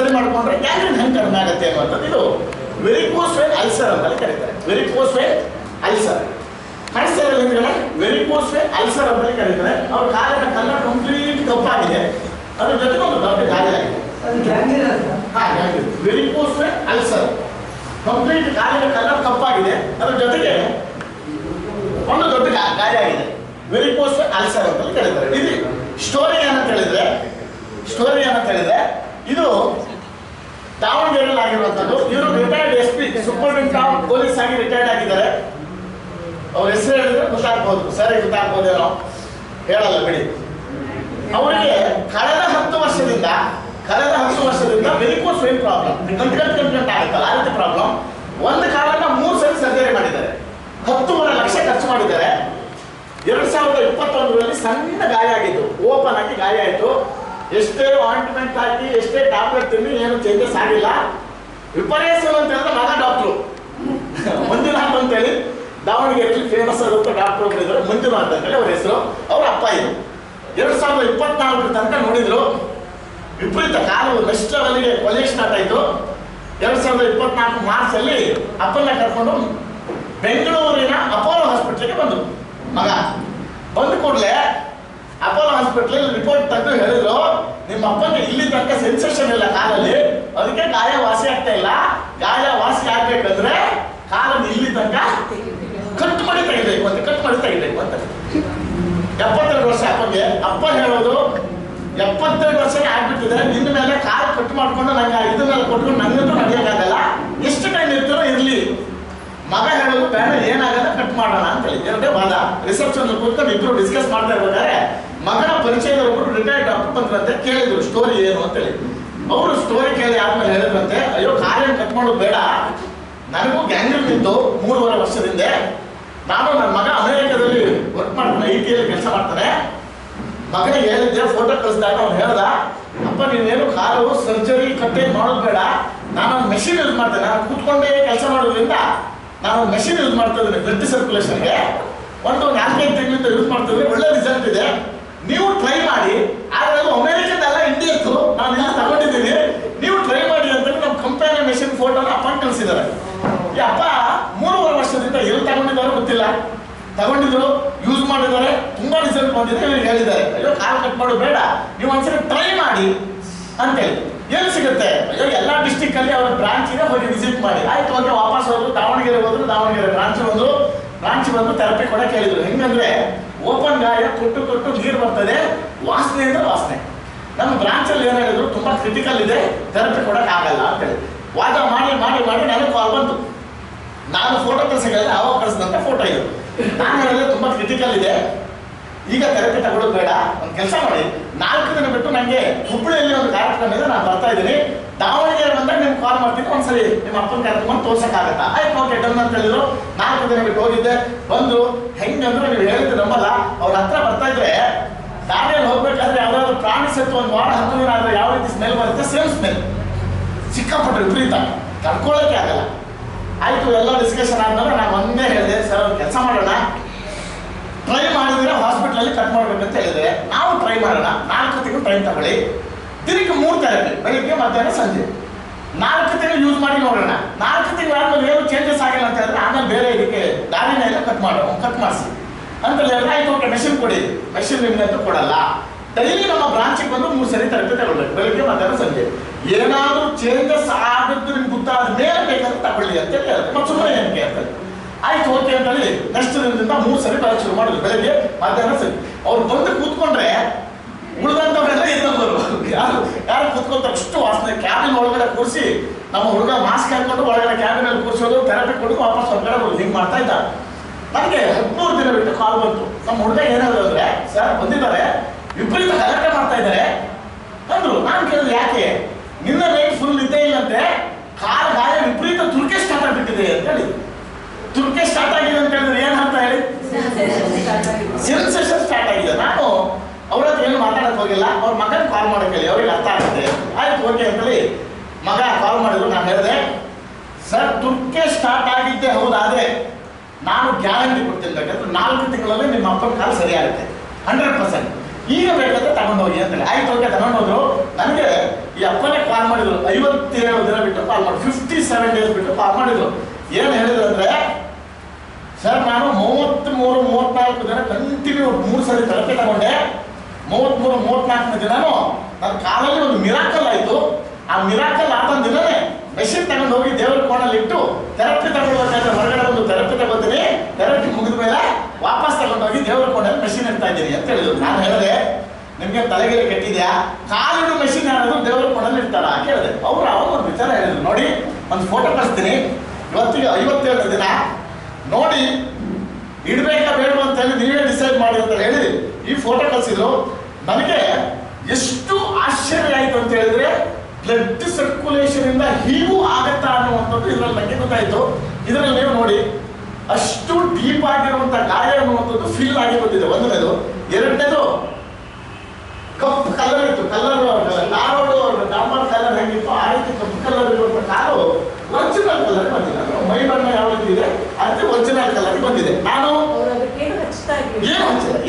ಸರಿ ಮಾಡ್ಕೊಂಡ್ರೆ ಗ್ಯಾಂಗ್ರೀನ್ ಹೆಂಗೆ ಕಡಿಮೆ ಆಗುತ್ತೆ ಅನ್ನುವಂಥದ್ದು ಇದು ವೆರಿಕೋಸ್ ವೇನ್ ಅಲ್ಸರ್ ಅಂತಲೇ ಕರೀತಾರೆ. ವೆರಿಕೋಸ್ ವೇನ್ ಅಲ್ಸರ್ ಕಾಣಿಸ್ತಾ ಇರಲ್ಲ ಹಿಂದ್ಗಡೆ, ವೆರಿಕೋಸ್ ವೇನ್ ಅಲ್ಸರ್ ಅಂತಲೇ ಕರೀತಾರೆ. ಅವ್ರ ಕಾಲಿನ ಕಲ್ಲರ್ ಕಂಪ್ಲೀಟ್ ಕಪ್ಪಾಗಿದೆ, ಅದ್ರ ಜೊತೆಗೆ ಒಂದು ದೊಡ್ಡ ಗಾಯ ಆಗಿದೆ. ವೆರಿಕೋಸ್ ವೇನ್ ಅಲ್ಸರ್ ಕಂಪ್ಲೀಟ್ ಕಾಲಿನ ಕಲ್ಲರ್ ಕಪ್ಪಾಗಿದೆ, ಅದ್ರ ಜೊತೆಗೆ ಒಂದು ದೊಡ್ಡ ಗಾಯ ಆಗಿದೆ. ವೆರಿಕೋಸ್ ವೇನ್ ಅಲ್ಸರ್ ಅಂತಲೇ ಕರೀತಾರೆ. ಇದು ಸ್ಟೋರಿ ಏನಂತ ಹೇಳಿದ್ರೆ ಇದು ದಾವಣಗೆರೆಯಲ್ಲಿ ಆಗಿರುವಂಥದ್ದು. ಇವರು retired SP superintendent of police ಆಗಿ ರಿಟೈರ್ಡ್ ಆಗಿದ್ದಾರೆ. ಅವ್ರ ಹೆಸರು ಹೇಳಿದ್ರೆ ಗೊತ್ತಾಗ್ಬೋದು, ಸರಿ ಗೊತ್ತಾಗ್ಬೋದೇನೋ, ಹೇಳಲ್ಲ ಬಿಡಿ. ಅವರಿಗೆ ಕಳೆದ 10 ವರ್ಷದಿಂದ ವೆರಿಕೋಸ್ ವೇನ್ ಪ್ರಾಬ್ಲಮ್ ಕಂಪ್ಲೇಂಟ್ ಆಗುತ್ತಲ್ಲ, ಆ ರೀತಿ ಪ್ರಾಬ್ಲಮ್. ಒಂದು ಕಾಲಕ್ಕೆ 3 ಸರಿ ಸರ್ಜರಿ ಮಾಡಿದ್ದಾರೆ, 10 ಲಕ್ಷ ಖರ್ಚು ಮಾಡಿದ್ದಾರೆ. 2021ರಲ್ಲಿ ಸಣ್ಣ ಗಾಯ ಆಗಿತ್ತು, ಓಪನ್ ಆಗಿ ಗಾಯ ಆಯಿತು. ಎಷ್ಟೇ ಆಯಿಂಟ್ಮೆಂಟ್ ಹಾಕಿ ಎಷ್ಟೇ ಟ್ಯಾಬ್ಲೆಟ್ ತಿನ್ನಿ ಏನು ಚೇಂಜಸ್ ಆಗಿಲ್ಲ. ವಿಪರ್ಯಾಸರು ಅಂತ ಹೇಳಿದ್ರೆ ಮಗ ಡಾಕ್ಟ್ರು ಮಂಜುನಾಥ್ ಅಂತೇಳಿ ದಾವಣಗೆರೆಯಲ್ಲಿ ಫೇಮಸ್ ಆದಂಥ ಡಾಕ್ಟರ್ ಒಬ್ಬರು ಇದ್ದಾರೆ, ಮಂಜುನಾಥ್ ಅಂತೇಳಿ ಅವ್ರ ಹೆಸರು. ಅವ್ರ ಅಪ್ಪ ಇದು 2024 ತನಕ ನೋಡಿದ್ರು. ವಿಪರೀತ ಕಾಲು ನೆಕ್ಸ್ಟ್ ಲೆವೆಲ್ಗೆ ಕೊಲೆಗೆ ಸ್ಟಾರ್ಟ್ ಆಯಿತು. 2024 ಮಾರ್ಚಲ್ಲಿ ಅಪ್ಪನ್ನ ಕರ್ಕೊಂಡು ಬೆಂಗಳೂರಿನ ಅಪೋಲೋ ಹಾಸ್ಪಿಟ್ಲಿಗೆ ಬಂದರು. ಮಗ ಬಂದ ಕೂಡಲೇ ಅಪೋಲೋ ಹಾಸ್ಪಿಟ್ಲಲ್ಲಿ ರಿಪೋರ್ಟ್ ತೆಗೆದು ಹೇಳಿದ್ರು, ನಿಮ್ಮ ಅಪ್ಪನಿಗೆ ಇಲ್ಲಿ ತನಕ ಸೆನ್ಸೇಷನ್ ಇಲ್ಲ ಕಾಲಲ್ಲಿ, ಅದಕ್ಕೆ ಗಾಯ ವಾಸಿ ಆಗ್ತಾ ಇಲ್ಲ. ಗಾಯ ವಾಸಿ ಆಗ್ಬೇಕಂದ್ರೆ ಕಾಲನ್ನು ಇಲ್ಲಿ ತನಕ ಕಟ್ ಮಾಡಿ ತೆಗಿಬೇಕು ಅಂತ 72 ವರ್ಷ ಅಪ್ಪಗೆ. ಅಪ್ಪ ಹೇಳೋದು 72 ವರ್ಷನೇ ಆಗ್ಬಿಟ್ಟಿದೆ, ನಿನ್ನ ಮೇಲೆ ಕಾಲು ಕಟ್ ಮಾಡ್ಕೊಂಡು ನಂಗೆ ಇದ್ರ ಮೇಲೆ ಕೊಟ್ಕೊಂಡು ನನ್ನಂತೂ ನಡೆಯೋಕ್ಕಾಗಲ್ಲ, ಎಷ್ಟು ಟೈಮ್ ಇರ್ತಾರೋ ಇರಲಿ. ಮಗ ಹೇಳೋದು ಬೇಡ, ಏನಾಗಲ್ಲ ಕಟ್ ಮಾಡೋಣ ಅಂತ ಹೇಳಿ ಎರಡೇ ವಾದ. ರಿಸೆಪ್ಷನ್ ಕೂತ್ಕೊಂಡು ಇಬ್ರು ಡಿಸ್ಕಸ್ ಮಾಡ್ತಾ ಇರ್ಬೇಕಾದ್ರೆ ಮಗನ ಪರಿಚಯದವರು ರಿಟೈರ್ಡ್ ಡಾಕ್ಟರ್ ಬಂದ್ರಂತೆ, ಕೇಳಿದ್ರು ಸ್ಟೋರಿ ಏನು ಅಂತೇಳಿ. ಅವರು ಸ್ಟೋರಿ ಕೇಳಿ ಆದ್ಮೇಲೆ ಹೇಳಿದ್ರಂತೆ, ಅಯ್ಯೋ ಕಾಲೇನು ಕಟ್ ಮಾಡೋದು ಬೇಡ, ನನಗೂ ಗ್ಯಾಂಗ್ರೀನ್ ಇತ್ತು 3.5 ವರ್ಷದಿಂದ. ನಾನು ನನ್ನ ಮಗ ಅಮೆರಿಕದಲ್ಲಿ ವರ್ಕ್ ಮಾಡ್ತಾನೆ, IT ಕೆಲಸ ಮಾಡ್ತಾನೆ. ಮಗನಿಗೆ ಹೇಳಿದ್ದೆ, ಫೋಟೋ ಕಳಿಸಿದಾಗ ಅವ್ನು ಹೇಳ್ದ, ಅಪ್ಪ ನೀವೇನು ಕಾಲು ಸರ್ಜರಿ ಕಟ್ಟೇನು ಮಾಡೋದು ಬೇಡ, ನಾನೊಂದು ಮೆಷಿನ್ ಯೂಸ್ ಮಾಡ್ತೇನೆ, ನಾನು ಕೂತ್ಕೊಂಡೇ ಕೆಲಸ ಮಾಡೋದ್ರಿಂದ ನಾನೊಂದು ಮೆಷಿನ್ ಯೂಸ್ ಮಾಡ್ತಾ ಇದ್ದೀನಿ ಬ್ಲಡ್ ಸರ್ಕ್ಯುಲೇಷನ್ಗೆ. ಒಂದು 4-5 ತಿಂಗಳಿಂದ ಯೂಸ್ ಮಾಡ್ತಿದ್ರೆ ಒಳ್ಳೆ ರಿಸಲ್ಟ್ ಇದೆ, ನೀವು ಟ್ರೈ ಮಾಡಿ. ಆದರೆ ಅದು ಅಮೆರಿಕದಲ್ಲ, ಇಂಡಿಯದ್ದು, ನಾನು ಇಲ್ಲಿ ತಗೊಂಡಿದ್ದೀನಿ, ನೀವು ಟ್ರೈ ಮಾಡಿ ಅಂತ ನಮ್ಮ ಕಂಪನಿ ಮೆಷಿನ್ ಫೋಟೋನ ಅಪ್ಪ ಕಳಿಸಿದ್ದಾರೆ. ಈ ಅಪ್ಪ 3.5 ವರ್ಷದಿಂದ ಎಲ್ಲಿ ತಗೊಂಡಿದ್ದಾರೋ ಗೊತ್ತಿಲ್ಲ, ತಗೊಂಡಿದ್ರು, ಯೂಸ್ ಮಾಡಿದ್ದಾರೆ, ತುಂಬಾ ರಿಸಲ್ಟ್ ಬಂದಿದೆ. ಹೇಳಿದ್ದಾರೆ, ಅಯ್ಯೋ ಕಾಲು ಕಟ್ ಮಾಡೋದು ಬೇಡ, ನೀವು ಒಂದ್ಸರಿ ಟ್ರೈ ಮಾಡಿ ಅಂತೇಳಿ. ಎಲ್ಲಿ ಸಿಗುತ್ತೆ? ಅಯ್ಯೋ ಎಲ್ಲ ಡಿಸ್ಟಿಕ್ ಅಲ್ಲಿ ಅವ್ರ ಬ್ರಾಂಚಿಗೆ ಹೋಗಿ ವಿಸಿಟ್ ಮಾಡಿ. ಆಯ್ತು ಅಂತ ವಾಪಸ್ ಹೋದ್ರು, ದಾವಣಗೆರೆ ಹೋದ್ರು, ದಾವಣಗೆರೆ ಬ್ರಾಂಚ್ ಬಂದು ಥೆರಪಿ ಕೂಡ ಕೇಳಿದ್ರು. ಹೆಂಗಂದ್ರೆ ಓಪನ್ ಗಾಯ ತೊಟ್ಟು ನೀರು ಬರ್ತದೆ, ವಾಸನೆ ಅಂದ್ರೆ ವಾಸನೆ. ನಮ್ಮ ಬ್ರಾಂಚಲ್ಲಿ ಏನು ಹೇಳಿದ್ರು, ತುಂಬಾ ಕ್ರಿಟಿಕಲ್ ಇದೆ, ಥೆರಪಿ ಕೊಡಕ್ಕೆ ಆಗಲ್ಲ ಅಂತೇಳಿ ವಾದ ಮಾಡಿ ನನಗೆ ಕಾಲ್ ಬಂತು. ನಾನು ಫೋಟೋ ಕಳ್ಸಕ್ಕೆ ಅವಾಗ ಕಳಿಸಿದಂತ ಫೋಟೋ ಇದು. ನಾನು ಹೇಳಿದ್ರೆ ತುಂಬಾ ಕ್ರಿಟಿಕಲ್ ಇದೆ, ಈಗ ಥೆರಪಿ ತಗೊಳ್ಳೋದು ಬೇಡ, ಒಂದು ಕೆಲಸ ಮಾಡಿ, 4 ದಿನ ಬಿಟ್ಟು ನನಗೆ ಹುಬ್ಬಳ್ಳಿಯಲ್ಲಿ ಒಂದು ಕಾರ್ಯಕ್ರಮ ಇದೆ, ನಾನು ಬರ್ತಾ ಇದ್ದೀನಿ, ದಾವಣಗೆರೆ ಬಂದಾಗ ನಿಮ್ಗೆ ಕಾಲ್ ಮಾಡ್ತೀನಿ, ಒಂದ್ಸರಿ ನಿಮ್ಮ ಅಪ್ಪನ ಕರ್ಕೊಂಡು ತೋರ್ಸಕ್ಕಾಗತ್ತಾ? ಆಯ್ತು ಓಕೆ ಡನ್ ಅಂತ ಹೇಳಿದ್ರು. 4 ದಿನ ಬಿಟ್ಟು ಹೋಗಿದ್ದೆ, ಬಂದ್ರು. ಹೆಂಗಂದ್ರೆ ನೀವು ಹೇಳಿದ್ರೆ ನಂಬಲ್ಲ, ಅವ್ರ ಹತ್ರ ಬರ್ತಾ ಇದ್ರೆ ದಾರಿಯಲ್ಲಿ ಹೋಗ್ಬೇಕಾದ್ರೆ ಯಾವ್ದಾದ್ರು ಪ್ರಾಣಿ ಸತ್ತು ಒಂದು ವಾರ 10 ದಿನ ಆದ್ರೆ ಯಾವ ರೀತಿ ಸ್ಮೆಲ್ ಬರುತ್ತೆ, ಸೇಮ್ ಸ್ಮೆಲ್, ಸಿಕ್ಕಾಪಟ್ಟೆ ವಿಪರೀತ, ತಡ್ಕೊಳ್ಳೋಕೆ ಆಗಲ್ಲ. ಆಯ್ತು, ಎಲ್ಲ ಡಿಸ್ಕಷನ್ ಆದ್ಮೇಲೆ ನಾನು ಒಂದೇ ಹೇಳಿದೆ, ಸರ್ ಒಂದು ಕೆಲಸ ಮಾಡೋಣ, ಟ್ರೈ ಮಾಡಿದ್ರೆ ಹಾಸ್ಪಿಟಲಲ್ಲಿ ಕಟ್ ಮಾಡ್ಬೇಕಂತ ಹೇಳಿದ್ರೆ, ನಾವು ಟ್ರೈ ಮಾಡೋಣ, 4 ತಿಂಗಳು ಟೈಮ್ ತಗೊಳ್ಳಿ, ದಿನಕ್ಕೆ 3 ಥೆರಪಿ, ಬೆಳಿಗ್ಗೆ ಮಧ್ಯಾಹ್ನ ಸಂಜೆ, 4 ತಿಂಗಳು ಯೂಸ್ ಮಾಡಿ ನೋಡೋಣ. 4 ತಿಂಗಳು ಆದ್ಮೇಲೆ ಏನು ಚೇಂಜಸ್ ಆಗಿಲ್ಲ ಅಂತ ಹೇಳಿದ್ರೆ ಆಮೇಲೆ ಬೇರೆ ಇದಕ್ಕೆ ದಾರಿನೆಲ್ಲ ಕಟ್ ಮಾಡಿಸಿ ಅಂತ ಹೇಳಿದ್ರೆ, ಆಯ್ತು ಓಕೆ ಮೆಷಿನ್ ಕೊಡಿ. ಮೆಷಿನ್ ನಿಮ್ಗಂತೂ ಕೊಡಲ್ಲ, ಡೈಲಿ ನಮ್ಮ ಬ್ರಾಂಚಿಗೆ ಬಂದು 3 ಸರಿ ಥೆರಪಿ ತಗೊಳ್ಬೇಕು, ಬೆಳಿಗ್ಗೆ ಮಧ್ಯಾಹ್ನ ಸಂಜೆ. ಏನಾದರೂ ಚೇಂಜಸ್ ಆಗಿದ್ದು ನಿಮ್ಗೆ ಗೊತ್ತಾದ ಮೇಲೆ ಬೇಕಾದ್ರೆ ತಗೊಳ್ಳಿ ಅಂತ ಹೇಳಿದ್ರೆ, ಮತ್ತೆ ಸುಮ್ಮನೆ ಏನಕ್ಕೆ ಅಂತ. ಆಯ್ತು ಓಕೆ ಅಂತ ಹೇಳಿ ನೆಕ್ಸ್ಟ್ ದಿನದಿಂದ 3 ಸರಿ ಬರೋಕ್ಕೆ ಶುರು ಮಾಡಿದ್ರು, ಬೆಳಗ್ಗೆ ಮಧ್ಯಾಹ್ನ ಸರಿ. ಅವ್ರು ಬಂದು ಕೂತ್ಕೊಂಡ್ರೆ ಉಳಿದಂಥವರೆಲ್ಲ ಇದ್ದವರು ಯಾರು ಕೂತ್ಕೊಂತಾರೆ, ಅಷ್ಟು ವಾಸನೆ. ಕ್ಯಾಬಿನ್ ಒಳಗಡೆ ಕೂರಿಸಿ ನಮ್ಮ ಹುಡುಗ ಮಾಸ್ಕ್ ಹಾಕೊಂಡು ಒಳಗಡೆ ಕ್ಯಾಬಿನಲ್ಲಿ ಕೂರಿಸೋದು, ಥೆರಪಿ ಕೊಡೋದು, ವಾಪಸ್ ಹೊರಗಡೆ ಬರೋದು, ಹಿಂಗೆ ಮಾಡ್ತಾ ಇದ್ದ. ನನಗೆ 13 ದಿನ ಬಿಟ್ಟು ಕಾಲ್ ಬಂತು. ನಮ್ಮ ಹುಡುಗ ಏನಾದ್ರು ಅಂದ್ರೆ, ಸರ್ ಬಂದಿದ್ದಾರೆ, ವಿಪರೀತ ಗಲಾಟೆ ಮಾಡ್ತಾ ಇದ್ದಾರೆ ಅಂದ್ರು. ನಾನು ಕೇಳಿದ್ರೆ ಯಾಕೆ? ನಿನ್ನ ನೈಟ್ ಫುಲ್ ನಿದ್ದೆ ಇಲ್ಲಂತೆ, ಕಾಲು ಗಾಯ ವಿಪರೀತ ತುರ್ಕೆ ಸ್ಟಾರ್ಟ್ ಆಗಿಬಿಟ್ಟಿದೆ ಅಂತ ಹೇಳಿ. ತುರ್ಕೆ ಸ್ಟಾರ್ಟ್ ಆಗಿದೆ ಅಂತ ಹೇಳಿದ್ರೆ ಏನ್ ಅಂತ ಹೇಳಿ, ಸೆನ್ಸೇಷನ್ ಸ್ಟಾರ್ಟ್ ಆಗಿದೆ. ನಾನು ಅವ್ರ ಹತ್ರ ಏನು ಮಾತಾಡಕ್ ಹೋಗಿಲ್ಲ, ಅವ್ರ ಮಗನ ಕಾಲ್ ಮಾಡಕ್ಕೆ ಹೇಳಿ, ಅವ್ರಿಗೆ ಅರ್ಥ ಆಗುತ್ತೆ. ಆಯ್ತು ಓಕೆ ಅಂತೇಳಿ ಮಗ ಕಾಲ್ ಮಾಡಿದ್ರು. ನಾನು ಹೇಳಿದೆ, ಸರ್ ತುರ್ಕೆ ಸ್ಟಾರ್ಟ್ ಆಗಿದ್ದೆ ಹೌದಾದ್ರೆ ನಾನು ಗ್ಯಾರಂಟಿ ಕೊಡ್ತೀನಿ, ಬೇಕಂದ್ರೆ 4 ತಿಂಗಳಲ್ಲಿ ನಿಮ್ಮ ಅಪ್ಪನ ಕಾಲು ಸರಿ ಆಗುತ್ತೆ 100%. ಈಗ ಬೇಕಾದ್ರೆ ತಗೊಂಡೋಗಿ ಅಂತೇಳಿ ಆಯ್ತು ಓಕೆ ತಗೊಂಡೋದ್ರು. ನನಗೆ ಈ ಅಪ್ಪನೇ ಕಾಲ್ ಮಾಡಿದ್ರು, 57 ದಿನ ಬಿಟ್ಟು ಕಾಲ್ ಮಾಡಿ 57 ಡೇಸ್ ಬಿಟ್ಟು ಕಾಲ್ ಮಾಡಿದ್ರು. ಏನು ಹೇಳಿದ್ರು ಅಂದ್ರೆ, ಸರ್ ನಾನು 33-34 ದಿನ ಕಂಟಿನ್ಯೂ 3 ಸರಿ ಥೆರಪಿ ತಗೊಂಡೆ. 33-34 ದಿನನೂ ನನ್ನ ಕಾಲಲ್ಲಿ ಒಂದು ಮಿರಾಕಲ್ ಆಯ್ತು. ಆ ಮಿರಾಕಲ್ ಆದ ದಿನನೇ ಮೆಷಿನ್ ತಗೊಂಡು ಹೋಗಿ ದೇವರ ಕೋಣಲ್ಲಿ ಇಟ್ಟು ಥೆರಪಿ ತಗೊಳ್ಬೇಕಾದ್ರೆ ಹೊರಗಡೆ ಒಂದು ಥೆರಪಿ ತಗೋತೀನಿ, ಥೆರಪಿ ಮುಗಿದ ಮೇಲೆ ವಾಪಸ್ ತಗೊಂಡೋಗಿ ದೇವರ ಕೋಣಲ್ಲಿ ಮೆಷಿನ್ ಇಡ್ತಾ ಇದ್ದೀನಿ ಅಂತ ಹೇಳಿದ್ರು. ನಾನು ಹೇಳಿದೆ, ನಿಮ್ಗೆ ತಲೆಗೆಲೆ ಕೆಟ್ಟಿದ್ಯಾ, ಕಾಲಿನ ಮೆಷಿನ್ ಯಾರಾದ್ರು ದೇವರ ಕೋಣಲ್ಲಿ ಇರ್ತಾರ ಕೇಳಿದೆ. ಅವ್ರು ಅವಾಗ ಒಂದು ವಿಚಾರ ಹೇಳಿದ್ರು, ನೋಡಿ ಒಂದು ಫೋಟೋ ಕಳಿಸ್ತೀನಿ, ಇವತ್ತಿಗೆ 57 ದಿನ ನೋಡಿ ಇಡ್ಬೇಕಾ ಬೇಡ ಅಂತ ಹೇಳಿ ನೀವೇ ಡಿಸೈಡ್ ಮಾಡಿ ಅಂತ ಹೇಳಿ ಈ ಫೋಟೋ ಕಳಿಸಿದ್ರು. ನನಗೆ ಎಷ್ಟು ಆಶ್ಚರ್ಯ ಆಯ್ತು ಅಂತ ಹೇಳಿದ್ರೆ, ಬ್ಲಡ್ ಸರ್ಕ್ಯುಲೇಷನ್ ಇಂದ ಹೀಗೂ ಆಗತ್ತಾ ಅನ್ನುವಂಥದ್ದು ಇದರಲ್ಲಿ ನನಗೆ ಗೊತ್ತಾಯ್ತು. ಇದರಲ್ಲಿ ನೀವು ನೋಡಿ ಅಷ್ಟು ಡೀಪ್ ಆಗಿರುವಂತಹ ಗಾಯ ಅನ್ನುವಂಥದ್ದು ಫೀಲ್ ಆಗಿ ಬಂದಿದೆ. ಒಂದನೇದು. ಎರಡನೇದು ಕಪ್ಪು ಕಲರ್ ಇತ್ತು, ಡಾಂಬರ್ ಕಲರ್ ಹೇಗಿತ್ತು ಆ ರೀತಿ ಕಪ್ಪು ಕಲರ್ ಇರುವಂತಹ ಕಾಲು ಒರಿಜಿನಲ್ ಕಲರ್ ಬಂದಿದೆ. ಮೈ ಬಣ್ಣ ಯಾವ ರೀತಿ ಇದೆ ಅದೇ ಒರಿಜಿನಲ್ ಕಲರ್ ಬಂದಿದೆ. ನಾನು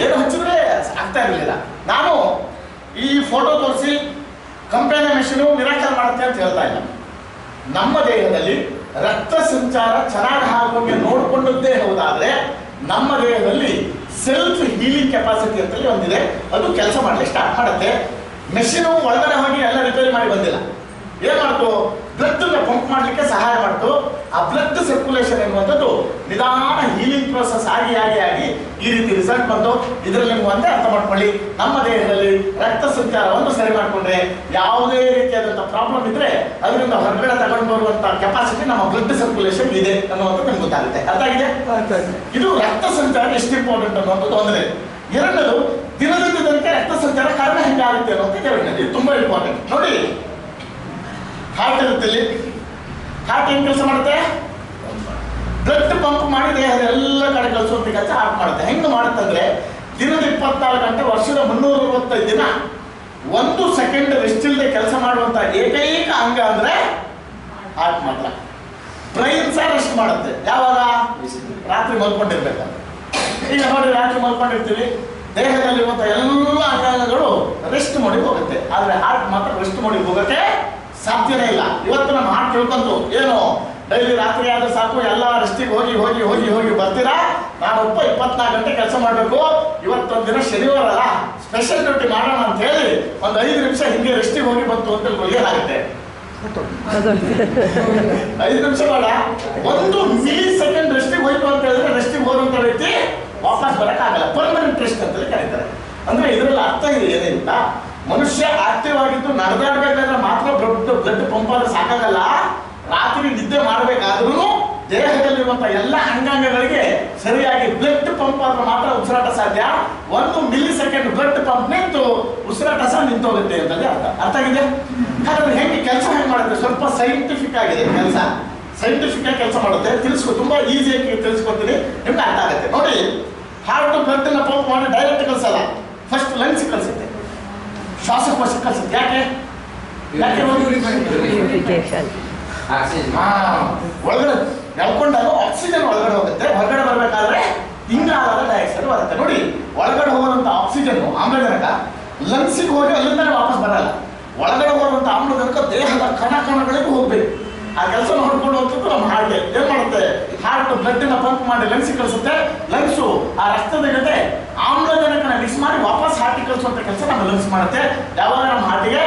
ಏನು ಹಚ್ಚಿದ್ರೆ ಆಗ್ತಾ ಇರಲಿಲ್ಲ. ನಾನು ಈ ಫೋಟೋ ತೋರಿಸಿ ಕಂಪೆನಿ ಮೆಷಿನು ಮಿರಾಕಲ್ ಮಾಡುತ್ತೆ ಅಂತ ಹೇಳ್ತಾ ಇಲ್ಲ. ನಮ್ಮ ದೇಹದಲ್ಲಿ ರಕ್ತ ಸಂಚಾರ ಚೆನ್ನಾಗಿ ಆಗೋಂಗೆ ನೋಡಿಕೊಂಡದ್ದೇ ಹೌದಾದ್ರೆ ನಮ್ಮ ದೇಹದಲ್ಲಿ ಸೆಲ್ಫ್ ಹೀಲಿಂಗ್ ಕೆಪಾಸಿಟಿ ಅಂತೇಳಿ ಒಂದಿದೆ, ಅದು ಕೆಲಸ ಮಾಡಲಿಕ್ಕೆ ಸ್ಟಾರ್ಟ್ ಮಾಡುತ್ತೆ. ಮೆಷಿನು ಒಳಗಡೆ ಹೋಗಿ ಎಲ್ಲ ರಿಪೇರಿ ಮಾಡಿ ಬಂದಿಲ್ಲ. ಏನ್ ಮಾಡ್ತು, ಬ್ಲಡ್ ಪಂಪ್ ಮಾಡಲಿಕ್ಕೆ ಸಹಾಯ ಮಾಡ್ತು. ಆ ಬ್ಲಡ್ ಸರ್ಕ್ಯುಲೇಷನ್ ಎನ್ನುವಂಥದ್ದು ನಿಧಾನ ಹೀಲಿಂಗ್ ಪ್ರೋಸೆಸ್ ಆಗಿ ಈ ರೀತಿ ರಿಸಲ್ಟ್ ಬಂತು. ಇದರಲ್ಲಿ ನೀವು ಒಂದೇ ಅರ್ಥ ಮಾಡ್ಕೊಳ್ಳಿ, ನಮ್ಮ ದೇಹದಲ್ಲಿ ರಕ್ತ ಸಂಚಾರವನ್ನು ಸರಿ ಮಾಡಿಕೊಂಡ್ರೆ ಯಾವುದೇ ರೀತಿಯಾದಂತಹ ಪ್ರಾಬ್ಲಮ್ ಇದ್ರೆ ಅದರಿಂದ ಹೊರಗಡೆ ತಗೊಂಡು ಬರುವಂತಹ ಕೆಪಾಸಿಟಿ ನಮ್ಮ ಬ್ಲಡ್ ಸರ್ಕ್ಯುಲೇಷನ್ ಇದೆ ಅನ್ನುವಂಥದ್ದು ನಿಮ್ಗೆ ಗೊತ್ತಾಗುತ್ತೆ. ಅರ್ಥ ಆಗಿದೆ? ಇದು ರಕ್ತ ಸಂಚಾರ ಎಷ್ಟು ಇಂಪಾರ್ಟೆಂಟ್ ಅನ್ನುವಂಥದ್ದು ಒಂದನೇ. ಎರಡನೇದು, ದಿನದಿಂದ ದಿನಕ್ಕೆ ರಕ್ತ ಸಂಚಾರ ಕಾರಣ ಹೆಂಗಾಗುತ್ತೆ ಅನ್ನೋದು ಎರಡನೇದು. ಇದು ತುಂಬಾ ಇಂಪಾರ್ಟೆಂಟ್. ನೋಡಿ, ಹಾರ್ಟ್ ಇರುತ್ತೆ, ಹಾರ್ಟ್ ಏನ್ ಕೆಲಸ ಮಾಡುತ್ತೆ, ಬ್ಲಡ್ ಪಂಪ್ ಮಾಡಿ ದೇಹದ ಎಲ್ಲ ಕಡೆ ಕಳಿಸುವಂತ ಕೆಲಸ ಹಾರ್ಟ್ ಮಾಡುತ್ತೆ. ಹೆಂಗ್ ಮಾಡುತ್ತಂದ್ರೆ, ದಿನದ 24 ಗಂಟೆ ವರ್ಷದ 365 ದಿನ 1 ಸೆಕೆಂಡ್ ರೆಸ್ಟ್ ಇಲ್ಲದೆ ಕೆಲಸ ಮಾಡುವಂತ ಏಕೈಕ ಅಂಗ ಅಂದ್ರೆ ಹಾರ್ಟ್ ಮಾತ್ರ. ಬ್ರೈನ್ ಸಹ ರೆಸ್ಟ್ ಮಾಡುತ್ತೆ. ಯಾವಾಗ? ರಾತ್ರಿ ಮಲ್ಕೊಂಡಿರ್ಬೇಕಂದ್ರೆ. ಈಗ ನೋಡಿ, ರಾತ್ರಿ ಮಲ್ಕೊಂಡಿರ್ತೀವಿ, ದೇಹದಲ್ಲಿರುವಂತ ಎಲ್ಲ ಅಂಗಾಂಗಗಳು ರೆಸ್ಟ್ ಮಾಡಿ ಹೋಗುತ್ತೆ. ಆದ್ರೆ ಹಾರ್ಟ್ ಮಾತ್ರ ರೆಸ್ಟ್ ಮಾಡಿ ಹೋಗಕ್ಕೆ ಸಾಧ್ಯನೇ ಇಲ್ಲ. ಇವತ್ತು ನಮ್ಮ ಹಾರ್ಟ್ ತಿಳ್ಕೊಂತು, ಏನು ಡೈಲಿ ರಾತ್ರಿ ಆದ್ರೆ ಸಾಕು ಎಲ್ಲ ರೆಸ್ಟಿಗೆ ಹೋಗಿ ಬರ್ತೀರಾ, ನಾನೊಬ್ಬ 24 ಗಂಟೆ ಕೆಲಸ ಮಾಡಬೇಕು, ಇವತ್ತೊಂದು ದಿನ ಶನಿವಾರ ಅಲ್ಲ ಸ್ಪೆಷಲ್ ಡ್ಯೂಟಿ ಮಾಡೋಣ ಅಂತ ಹೇಳಿ ಒಂದು 5 ನಿಮಿಷ ಹಿಂಗೆ ರೆಸ್ಟಿಗೆ ಹೋಗಿ ಬಂತು ಅಂತ ಏನಾಗುತ್ತೆ, 5 ನಿಮಿಷ ಬೇಡ, 1 ಮಿಲಿ ಸೆಕೆಂಡ್ ರೆಸ್ಟಿಗೆ ಹೋಯ್ತು ಅಂತ ಹೇಳಿದ್ರೆ ರೆಸ್ಟಿಗೆ ಹೋದಂತ ವ್ಯಕ್ತಿ ವಾಪಸ್ ಬರಕ್ಕಾಗಲ್ಲ. ಪರ್ಮನೆಂಟ್ ರೆಸ್ಟ್ ಅಂತೇಳಿ ಕರೀತಾರೆ. ಅಂದ್ರೆ ಇದರಲ್ಲಿ ಅರ್ಥ ಇದೆ ಏನಿಲ್ಲ, ಮನುಷ್ಯ ಆಕ್ಟಿವ್ ಆಗಿದ್ದು ನಡೆದಾಡ್ಬೇಕಾದ್ರೆ ಮಾತ್ರ ಬ್ಲಡ್ ಪಂಪ್ ಆದ್ರೆ ಸಾಕಾಗಲ್ಲ. ರಾತ್ರಿ ನಿದ್ದೆ ಮಾಡಬೇಕಾದ್ರೂ ದೇಹದಲ್ಲಿರುವಂತಹ ಎಲ್ಲ ಅಂಗಾಂಗಗಳಿಗೆ ಸರಿಯಾಗಿ ಬ್ಲಡ್ ಪಂಪ್ ಆದ್ರೆ ಮಾತ್ರ ಉಸಿರಾಟ ಸಾಧ್ಯ. 1 ಮಿಲಿ ಸೆಕೆಂಡ್ ಬ್ಲಡ್ ಪಂಪ್ ನಿಂತು ಉಸಿರಾಟ ಸಹ ನಿಂತೋಗುತ್ತೆ ಅಂತಂದ್ರೆ ಅರ್ಥ ಆಗಿದೆ. ಹಾಗಾದ್ರೆ ಹೆಂಗೆ ಕೆಲಸ ಹೆಂಗೆ ಮಾಡುತ್ತೆ, ಸ್ವಲ್ಪ ಸೈಂಟಿಫಿಕ್ ಆಗಿದೆ ಕೆಲಸ, ಸೈಂಟಿಫಿಕ್ ಆಗಿ ಕೆಲಸ ಮಾಡುತ್ತೆ. ತುಂಬಾ ಈಸಿಯಾಗಿ ತಿಳಿಸ್ಕೊಡ್ತೀನಿ, ನಿಮ್ಗೆ ಅರ್ಥ ಆಗುತ್ತೆ. ನೋಡಿ, ಹಾರ್ಟ್ ಬ್ಲಡ್ ನ ಪಂಪ್ ಮಾಡಿ ಡೈರೆಕ್ಟ್ ಕಳ್ಸಲ್ಲ, ಫಸ್ಟ್ ಲಂಗ್ಸ್ ಕಳ್ಸುತ್ತೆ, ಶ್ವಾಸಕೋಶ ಕಳ್ಸುತ್ತೆ. ಯಾಕೆ ಒಳಗಡೆ ಎಳ್ಕೊಂಡಾಗ ಆಕ್ಸಿಜನ್ ಒಳಗಡೆ ಹೋಗುತ್ತೆ, ಹೊರಗಡೆ ಬರ್ಬೇಕಾದ್ರೆ ಇಂಗಾಲದ ಡೈಆಕ್ಸೈಡ್ ಬರುತ್ತೆ. ನೋಡಿ, ಒಳಗಡೆ ಹೋಗುವಂತ ಆಕ್ಸಿಜನ್ ಆಮ್ಲಜನಕ ಲಂಗ್ಸಿಗೆ ಹೋಗಿ ಅಲ್ಲಿಂದಲೇ ವಾಪಸ್ ಬರಲ್ಲ. ಒಳಗಡೆ ಹೋಗುವಂತ ಆಮ್ಲಜನಕ ದೇಹದ ಕಣಗಳಿಗೆ ಹೋಗ್ಬೇಕು. ಆ ಕೆಲಸ ನೋಡ್ಕೊಂಡು ಹೋಗ್ತಿದ್ದು ನಮ್ಮ ಹಾರ್ಟ್ ಏನ್ ಮಾಡುತ್ತೆ, ಹಾರ್ಟ್ ಬ್ಲಡ್ ನ ಪಂಪ್ ಮಾಡಿ ಲಂಗ್ಸ್ ಕಳಿಸುತ್ತೆ. ಲಂಗ್ಸು ಆ ರಕ್ತದ ಜೊತೆ ಆಮ್ಲಜನಕನ ಮಿಕ್ಸ್ ಮಾಡಿ ವಾಪಸ್ ಹಾರ್ಟಿಗೆ ಕಳಿಸುವಂತ ಕೆಲಸ ನಮ್ಮ ಲಂಗ್ಸ್ ಮಾಡುತ್ತೆ. ಯಾವಾಗ ನಮ್ಮ ಹಾರ್ಟಿಗೆ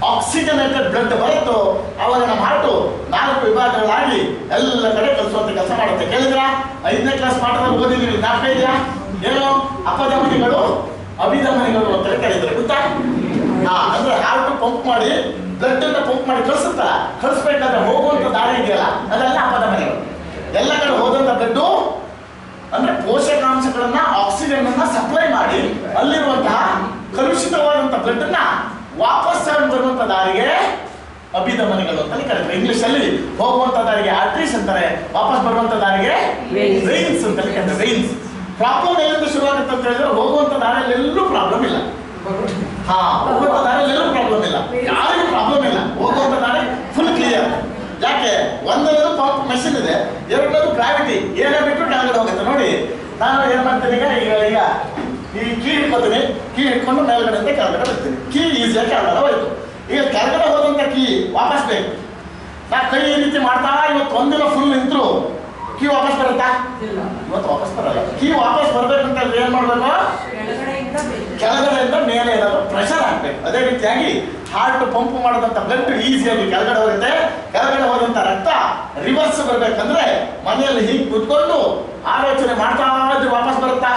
ಆಕ್ಸಿಜನೇಟೆಡ್ ಬ್ಲಡ್ ಬರುತ್ತೋ ಅವಾಗ ನಮ್ಮ ಹಾರ್ಟು 4 ವಿಭಾಗಗಳಾಗಿ ಎಲ್ಲ ಕಡೆ ಕಳಿಸುವಂತ ಕೆಲಸ ಮಾಡುತ್ತೆ. ಕೇಳಿದ್ರ? 5ನೇ ಕ್ಲಾಸ್ ಪಾಠದಲ್ಲಿ ಓದಿದೀವಿ, ಜ್ಞಾಪಕ ಇದೆಯಾ? ಏನು ಅಪಧಮನಿಗಳು ಅಭಿಧಮನಿಗಳು ಅಂತ ಕರೀತಾರೆ, ಗೊತ್ತಾ? ಅಂದ್ರೆ ಹಾರ್ಟ್ ಪಂಪ್ ಮಾಡಿ ಬ್ಲಡ್ ಅನ್ನ ಪಂಪ್ ಮಾಡಿ ಕಳಿಸುತ್ತಲ್ಲ, ಕಳಿಸ್ಬೇಕಾದ್ರೆ ಹೋಗುವಂತ ದಾರಿ ಇದೆಯಲ್ಲ ಅದೆಲ್ಲ ಅಪಧಮನಿಗಳು. ಎಲ್ಲ ಕಡೆ ಹೋದಂತ ಬ್ಲಡ್ ಅಂದ್ರೆ ಪೋಷಕಾಂಶಗಳನ್ನ ಆಕ್ಸಿಜನ್ ಅನ್ನ ಸಪ್ಲೈ ಮಾಡಿ ಅಲ್ಲಿರುವಂತಹ ಕಲುಷಿತವಾದಂತಹ ಬ್ಲಡ್ ಅನ್ನ ವಾಪಸ್ ಬರುವಂತ ದಾರಿಗೆ ಅಭಿಧಮನಿಗಳು ಅಂತ ಕರೀತಾರೆ. ಇಂಗ್ಲಿಷ್ ಅಲ್ಲಿ ಹೋಗುವಂತ ದಾರಿಗೆ ಆರ್ಟರೀಸ್ ಅಂತಾರೆ, ವಾಪಸ್ ಬರುವಂತ ದಾರಿಗೆ ವೇನ್ಸ್ ಅಂತ ಕರೀತಾರೆ. ವೇನ್ಸ್. ಪ್ರಾಬ್ಲಮ್ ಎಲ್ಲಿಂದ ಶುರುವಾಗುತ್ತೆ ಅಂತ ಹೇಳಿದ್ರೆ ಹೋಗುವಂತ ದಾರಿಯಲ್ಲಿ ಎಲ್ಲೂ ಪ್ರಾಬ್ಲಮ್ ಇಲ್ಲ. ಹೋಗುವಂತ ದಾರಿಯಲ್ಲಿ ಎಲ್ಲೂ ಪ್ರಾಬ್ಲಮ್ ಇಲ್ಲ, ಯಾರಿಗೂ ಪ್ರಾಬ್ಲಮ್ ಇಲ್ಲ. ಹೋಗುವಂತ ದಾರಿ ಫುಲ್ ಕ್ಲಿಯರ್. ಯಾಕೆ? ಒಂದನೇದು ಪಂಪ್ ಮೆಷಿನ್ ಇದೆ, ಎರಡನೇದು ಗ್ರಾವಿಟಿ, ಏನೇ ಬಿಟ್ಟು ಕೆಳಗಡೆ ಹೋಗುತ್ತೆ. ನೋಡಿ, ನಾನು ಏನ್ ಮಾಡ್ತೀನಿ, ಈಗ ಈ ಕೀ ಹಿಡ್ಕೊತೀನಿ, ಕೀ ಹಿಡ್ಕೊಂಡು ಮೇಲ್ಗಡೆಯಿಂದ ಕೆಳಗಡೆ ಬರ್ತೀನಿ, ಕೀ ಈಸಿಯಾಗಿ ಕೆಳಗಡೆ ಹೋಯ್ತು. ಈಗ ಕೆಳಗಡೆ ಹೋದಂಥ ಕೀ ವಾಪಸ್ ಬೇಕು. ನಾ ಕೈ ಈ ರೀತಿ ಮಾಡ್ತಾ ಇವತ್ತು ಒಂದಿನ ಫುಲ್ ನಿಂತರು ಕೀ ವಾಪಸ್ ಬರುತ್ತಾ? ಇವತ್ತು ವಾಪಸ್ ಬರಲ್ಲ. ಕೀ ವಾಪಸ್ ಬರ್ಬೇಕಂತ ಏನ್ ಮಾಡ್ಬೇಕು? ಕೆಳಗಡೆಯಿಂದ ಮೇಲೆ ಏನಾದ್ರು ಪ್ರೆಷರ್ ಹಾಕ್ಬೇಕು. ಅದೇ ರೀತಿಯಾಗಿ ಹಾರ್ಟ್ ಪಂಪ್ ಮಾಡೋದಂತ ಬ್ಲಡ್ ಈಸಿಯಾಗಿ ಕೆಳಗಡೆ ಹೋಗುತ್ತೆ. ಕೆಳಗಡೆ ಹೋದಂತ ರಕ್ತ ರಿವರ್ಸ್ ಬರ್ಬೇಕಂದ್ರೆ ಮನೆಯಲ್ಲಿ ಹೀಗೆ ಕುತ್ಕೊಂಡು ಆಲೋಚನೆ ಮಾಡ್ತಾ ಇದ್ರೆ ವಾಪಸ್ ಬರುತ್ತಾ?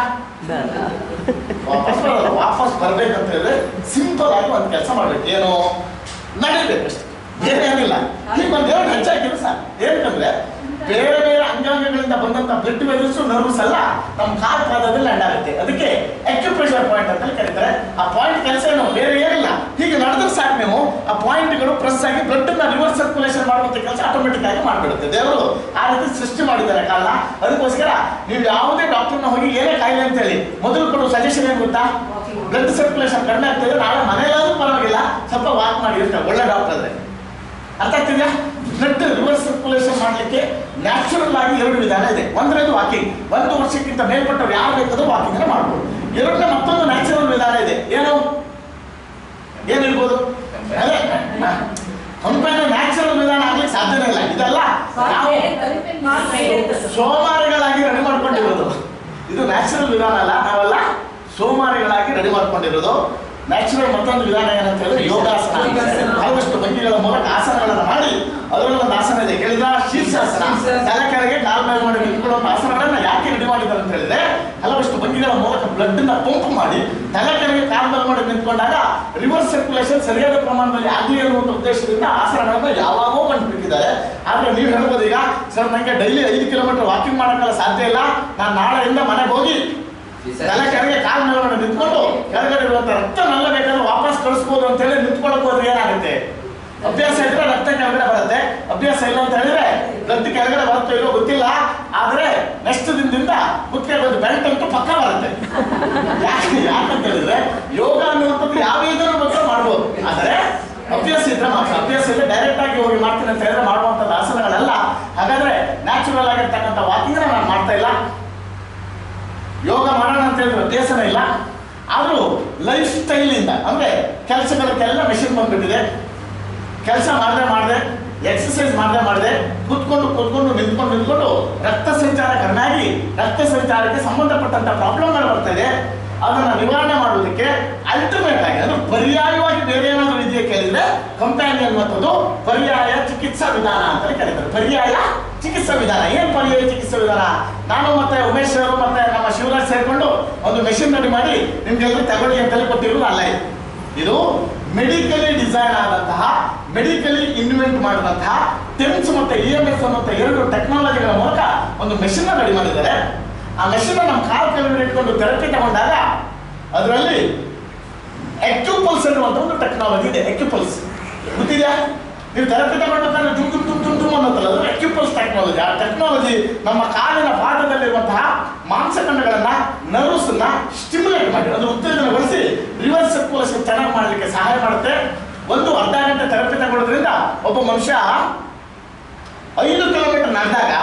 ವಾಪಸ್ ಬರಲ್ಲ. ವಾಪಸ್ ಬರ್ಬೇಕಂತ ಹೇಳಿದ್ರೆ ಸಿಂಪಲ್ ಆಗಿ ಒಂದು ಕೆಲಸ ಮಾಡ್ಬೇಕು. ಏನು? ನಡಿಬೇಕಷ್ಟೆ, ಏನೇನಿಲ್ಲ. ಈಗ ಒಂದು ಎರಡು ಹೆಜ್ಜೆ ಹಾಕಿದ್ರೆ ಸಾಕು. ಏನಂದ್ರೆ ಬೇರೆ ಬೇರೆ ಅಂಗಾಂಗಗಳಿಂದ ಬಂದಂತ ಬ್ಲಡ್ ವೆಸಲ್ಸ್ ನರ್ವ್ಸ್ ಎಲ್ಲ ನಮ್ಮ ಕಾಲ್ ಪಾದದಲ್ಲಿ ಲ್ಯಾಂಡ್ ಆಗುತ್ತೆ. ಅದಕ್ಕೆ ಅಕ್ಯುಪ್ರೆಷರ್ ಪಾಯಿಂಟ್ ಅಂತ ಕರೀತಾರೆ. ಆ ಪಾಯಿಂಟ್ ಕೆಲಸ ಏನು ಬೇರೆ ಏನಿಲ್ಲ, ಹೀಗೆ ನಡೆದ್ರೆ ಸಾಕು ನೀವು ಆ ಪಾಯಿಂಟ್ಗಳು ಪ್ರೆಸ್ ಆಗಿ ಬ್ಲಡ್ ನ ರಿವರ್ಸ್ ಸರ್ಕ್ಯುಲೇಷನ್ ಮಾಡುವಂತ ಕೆಲಸ ಆಟೋಮೆಟಿಕ್ ಆಗಿ ಮಾಡ್ಬಿಡುತ್ತೆ. ದೇವರು ಆ ರೀತಿ ಸೃಷ್ಟಿ ಮಾಡಿದ್ದಾರೆ ಕಾರಣ. ಅದಕ್ಕೋಸ್ಕರ ನೀವು ಯಾವುದೇ ಡಾಕ್ಟರ್ನ ಹೋಗಿ ಏನೇ ಕಾಯಿಲೆ ಅಂತ ಹೇಳಿ ಮೊದಲು ಕೊಡುವ ಸಜೆಷನ್ ಏನ್ ಗೊತ್ತಾ? ಬ್ಲಡ್ ಸರ್ಕ್ಯುಲೇಷನ್ ಕಡಿಮೆ ಆಗ್ತಿದೆ, ನಾಳೆ ಮನೆಯಲ್ಲಾದ್ರೂ ಪರವಾಗಿಲ್ಲ ಸ್ವಲ್ಪ ವಾಕ್ ಮಾಡಿ ಇರ್ತಾರೆ ಒಳ್ಳೆ ಡಾಕ್ಟರ್ ಅದ್ರೆ. ಅರ್ಥ ಆಗ್ತಿದ್ಯಾ? ಬ್ಲಡ್ ರಿವರ್ಸ್ ಸರ್ಕ್ಯುಲೇಷನ್ ಮಾಡಲಿಕ್ಕೆ ನ್ಯಾಚುರಲ್ ಆಗಿ ಎರಡು ವಿಧಾನ ಇದೆ. ಒಂದನೇದು ವಾಕಿಂಗ್, 1 ವರ್ಷಕ್ಕಿಂತ ಮೇಲ್ಪಟ್ಟವ್ರು ಯಾರು ಬೇಕಾದ್ರೂ ವಾಕಿಂಗ್ ಅನ್ನ ಮಾಡ್ಬೋದು. ಎರಡನೇ ಮತ್ತೊಂದು ನ್ಯಾಚುರಲ್ ವಿಧಾನ ಇದೆ. ಏನು ಏನಿರ್ಬೋದು? ಕಂಪನಿ ನ್ಯಾಚುರಲ್ ವಿಧಾನ ಆಗ್ಲಿಕ್ಕೆ ಸಾಧ್ಯನೇ ಇಲ್ಲ. ಇದೆಲ್ಲ ಸೋಮಾರಿಗಳಾಗಿ ರೆಡಿ ಮಾಡ್ಕೊಂಡಿರೋದು. ಇದು ನ್ಯಾಚುರಲ್ ವಿಧಾನ ಅಲ್ಲ, ನಾವೆಲ್ಲ ಸೋಮಾರಿಗಳಾಗಿ ರೆಡಿ ಮಾಡ್ಕೊಂಡಿರೋದು. ನ್ಯಾಚುರಲ್ ಮತ್ತೊಂದು ವಿಧಾನ ಏನಂತ ಹೇಳಿದ್ರೆ ಯೋಗಾಸನ. ಹಲವಷ್ಟು ಭಂಗಿಗಳ ಮೂಲಕ ಆಸನಗಳನ್ನು ಮಾಡಿ ಅದರಲ್ಲಿ ಒಂದು ಆಸನ ಇದೆ ಕೇಳಿದ್ರ, ಶೀರ್ಷಾಸನ. ತಲೆ ಕೆಳಗೆ ಕಾಲ್ ಮೇಲೆ ಮಾಡಿ ನಿಂತ್ಕೊಳ್ಳುವಂತ ಆಸನಗಳನ್ನ ಯಾಕೆ ರೆಡಿ ಮಾಡಿದ್ದಾರೆ ಅಂತ ಹೇಳಿದ್ರೆ ಹಲವಷ್ಟು ಭಂಗಿಗಳ ಮೂಲಕ ಬ್ಲಡ್ ನ ಪಂಪ್ ಮಾಡಿ ತಲೆ ಕೆಳಗೆ ಕಾಲ್ ಮೇಲೆ ಮಾಡಿ ನಿಂತ್ಕೊಂಡಾಗ ರಿವರ್ಸ್ ಸರ್ಕ್ಯುಲೇಷನ್ ಸರಿಯಾದ ಪ್ರಮಾಣದಲ್ಲಿ ಆಗಲಿ ಅನ್ನುವಂಥ ಉದ್ದೇಶದಿಂದ ಆಸನಗಳನ್ನ ಯಾವಾಗೋ ಕಂಡುಬಿಟ್ಟಿದ್ದಾರೆ. ಆದ್ರೆ ನೀವು ಹೇಳ್ಬೋದು ಈಗ ಸರ್ ನಂಗೆ ಡೈಲಿ 5 ಕಿಲೋಮೀಟರ್ ವಾಕಿಂಗ್ ಮಾಡೋಕ್ಕಲ್ಲ ಸಾಧ್ಯ ಇಲ್ಲ, ನಾನು ನಾಳೆಯಿಂದ ಮನೆಗೆ ಹೋಗಿ ತಲೆ ಕೆಳಗೆ ಕಾಲ್ ಮೇಲೆ ನಿಂತ್ಕೊಂಡು ಕೆಳಗಡೆ ಇರುವಂತ ರಕ್ತ ನಲ್ಲ ಬೇಕಾದ್ರೆ ವಾಪಸ್ ಕಳಿಸ್ಬೋದು ಅಂತ ಹೇಳಿ ನಿಂತ್ಕೊಳ್ಳಕ್ ಹೋದ್ರೆ ಏನಾಗುತ್ತೆ? ಅಭ್ಯಾಸ ಇದ್ರೆ ರಕ್ತ ಕೆಳಗಡೆ ಬರುತ್ತೆ, ಅಭ್ಯಾಸ ಇಲ್ಲ ಅಂತ ಹೇಳಿದ್ರೆ ರಕ್ತ ಕೆಳಗಡೆ ಬರುತ್ತೋ ಇಲ್ಲೋ ಗೊತ್ತಿಲ್ಲ. ಆದ್ರೆ ನೆಕ್ಸ್ಟ್ ದಿನದಿಂದ ಮುಖ್ಯ ಒಂದು ಬೆಲ್ಟ್ ಅಂತೂ ಪಕ್ಕ ಬರುತ್ತೆ. ಯಾಕಂತ ಹೇಳಿದ್ರೆ ಯೋಗ ಅನ್ನುವಂಥದ್ದು ಯಾವ ಇದನ್ನು ಬೇಕಾದ್ರೂ ಮಾಡ್ಬೋದು, ಆದ್ರೆ ಅಭ್ಯಾಸ ಇದ್ರೆ ಮಾತ್ರ. ಅಭ್ಯಾಸ ಇದ್ರೆ ಡೈರೆಕ್ಟ್ ಆಗಿ ಹೋಗಿ ಮಾಡ್ತೀನಿ ಅಂತ ಹೇಳಿದ್ರೆ ಮಾಡುವಂಥದ್ದು ಆಸನಗಳೆಲ್ಲ. ಹಾಗಾದ್ರೆ ನ್ಯಾಚುರಲ್ ಆಗಿರ್ತಕ್ಕಂಥ ವಾಕಿಂಗ್ ನಾನು ಮಾಡ್ತಾ ಇಲ್ಲ, ಯೋಗ ಮಾಡೋಣ ಅಂತ ಹೇಳಿದ್ರೆ ಅಭ್ಯಾಸನೇ ಇಲ್ಲ. ಆದ್ರೂ ಲೈಫ್ ಸ್ಟೈಲ್ ಇಂದ ಅಂದ್ರೆ ಕೆಲಸಗಳಕ್ಕೆಲ್ಲ ಮೆಷಿನ್ ಬಂದ್ಬಿಟ್ಟಿದೆ. ಕೆಲಸ ಮಾಡದೆ ಎಕ್ಸರ್ಸೈಸ್ ಮಾಡದೆ ಕೂತ್ಕೊಂಡು ನಿಂತ್ಕೊಂಡು ರಕ್ತ ಸಂಚಾರ ಕಡಿಮೆ ಆಗಿ ರಕ್ತ ಸಂಚಾರಕ್ಕೆ ಸಂಬಂಧಪಟ್ಟಂತ ಪ್ರಾಬ್ಲಮ್ಗಳು ಬರ್ತಾ ಇದೆ. ಅದನ್ನ ನಿವಾರಣೆ ಮಾಡುವುದಕ್ಕೆ ಅಲ್ಟಿಮೇಟ್ ಆಗಿ ಅಂದ್ರೆ ಪರ್ಯಾಯವಾಗಿ ಬೇರೆ ಏನಾದರೂ ಇದೆಯಾ ಕೇಳಿದ್ರೆ ಕಂಪ್ಯಾನಿಯನ್ ಅನ್ನುವಂಥದ್ದು ಪರ್ಯಾಯ ಚಿಕಿತ್ಸಾ ವಿಧಾನ ಅಂತ ಕರೀತಾರೆ. ಪರ್ಯಾಯ ಚಿಕಿತ್ಸಾ ವಿಧಾನ. ಏನ್ ಪರ್ಯಾಯ ಚಿಕಿತ್ಸಾ ವಿಧಾನ? ನಾನು ಮತ್ತೆ ಉಮೇಶ್ ಅವರು ಮತ್ತೆ ನಮ್ಮ ಶಿವರಾಜ್ ಸೇರ್ಕೊಂಡು ಒಂದು ಮೆಷಿನ್ ರೆಡಿ ಮಾಡಿ ನಿಮ್ಗೆಲ್ಲರೂ ತಗೊಳ್ಳಿ ಅಂತೇಳಿ ಕೊಟ್ಟಿರೋದು ಅಲ್ಲ. ಇದು ಮೆಡಿಕಲಿ ಡಿಸೈನ್ ಆದಂತಹ, ಮೆಡಿಕಲಿ ಇನ್ವೆಂಟ್ ಮಾಡಿದಂತಹ ಟೆಮ್ಸ್ ಮತ್ತೆ EMS ಅನ್ನುವಂಥ 2 ಟೆಕ್ನಾಲಜಿಗಳ ಮೂಲಕ ಒಂದು ಮೆಷಿನ್ ರೆಡಿ ಮಾಡಿದ್ದಾರೆ. ಆ ಮೆಷಿನ್ ನಮ್ಮ ಕಾಲ್ ಕೆಳಗಡೆ ಇಟ್ಕೊಂಡು ಥೆರಪಿ ತಗೊಂಡಾಗ ಅದರಲ್ಲಿ ಅಕ್ಯುಪಲ್ಸ್ ಅನ್ನುವಂಥ ಒಂದು ಟೆಕ್ನಾಲಜಿ ಇದೆ. ಅಕ್ಯುಪಲ್ಸ್ ಗೊತ್ತಿದೆಯಾ? ನೀವು ಥೆರಪಿ ತಗೊಂಡ್ಬೇಕಾದ್ರೆ ಜುಮ್ ಅನ್ನೋದಲ್ಲ, ಅದು ಅಕ್ಯುಪಲ್ಸ್ ಟೆಕ್ನಾಲಜಿ. ಆ ಟೆಕ್ನಾಲಜಿ ನಮ್ಮ ಕಾಲಿನ ಭಾಗದಲ್ಲಿರುವಂತಹ ಮಾಂಸಖಂಡಗಳನ್ನ ನರ್ವ್ಸ್ ನ ಸ್ಟಿಮ್ಯುಲೇಟ್ ಮಾಡಿ ಅದು ಉತ್ತೇಜನಗೊಳಿಸಿ ರಿವರ್ಸ್ ಸರ್ಕ್ಯುಲೇಷನ್ ಚೆನ್ನಾಗಿ ಮಾಡಲಿಕ್ಕೆ ಸಹಾಯ ಮಾಡುತ್ತೆ. ಒಂದು ಅರ್ಧ ಗಂಟೆ ಥೆರಪಿ ತಗೊಳ್ಳೋದ್ರಿಂದ ಒಬ್ಬ ಮನುಷ್ಯ 5 ಕಿಲೋಮೀಟರ್ ನಡೆದಾಗ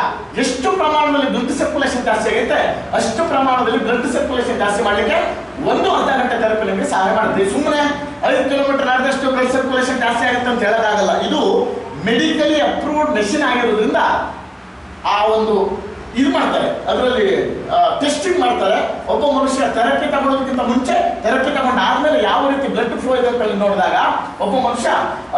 ಎಷ್ಟು ಪ್ರಮಾಣದಲ್ಲಿ ಬ್ಲಡ್ ಸರ್ಕ್ಯುಲೇಷನ್ ಜಾಸ್ತಿ ಆಗುತ್ತೆ ಅಷ್ಟು ಪ್ರಮಾಣದಲ್ಲಿ ಬ್ಲಡ್ ಸರ್ಕ್ಯುಲೇಷನ್ ಜಾಸ್ತಿ ಮಾಡಲಿಕ್ಕೆ ಒಂದು ಅರ್ಧ ಗಂಟೆ ಥೆರಪಿ ನಿಮಗೆ ಸಹಾಯ ಮಾಡುತ್ತೆ. ಸುಮ್ಮನೆ 5 ಕಿಲೋಮೀಟರ್ ನಡೆದಷ್ಟು ಬ್ಲಡ್ ಸರ್ಕ್ಯುಲೇಷನ್ ಜಾಸ್ತಿ ಆಗುತ್ತೆ ಅಂತ ಹೇಳೋಕ್ಕಾಗಲ್ಲ. ಇದು ಮೆಡಿಕಲಿ ಅಪ್ರೂವ್ಡ್ ಮೆಷಿನ್ ಆಗಿರೋದ್ರಿಂದ ಆ ಒಂದು ಇದು ಮಾಡ್ತಾರೆ, ಅದರಲ್ಲಿ ಟೆಸ್ಟಿಂಗ್ ಮಾಡ್ತಾರೆ. ಒಬ್ಬ ಮನುಷ್ಯ ಥೆರಪಿ ತಗೊಳ್ಳೋದಕ್ಕಿಂತ ಮುಂಚೆ ಥೆರಪಿ ತಗೊಂಡು ಆದ್ಮೇಲೆ ಯಾವ ರೀತಿ ಬ್ಲಡ್ ಫ್ಲೋ ಇದೆ ಅಂತ ನೋಡಿದಾಗ ಒಬ್ಬ ಮನುಷ್ಯ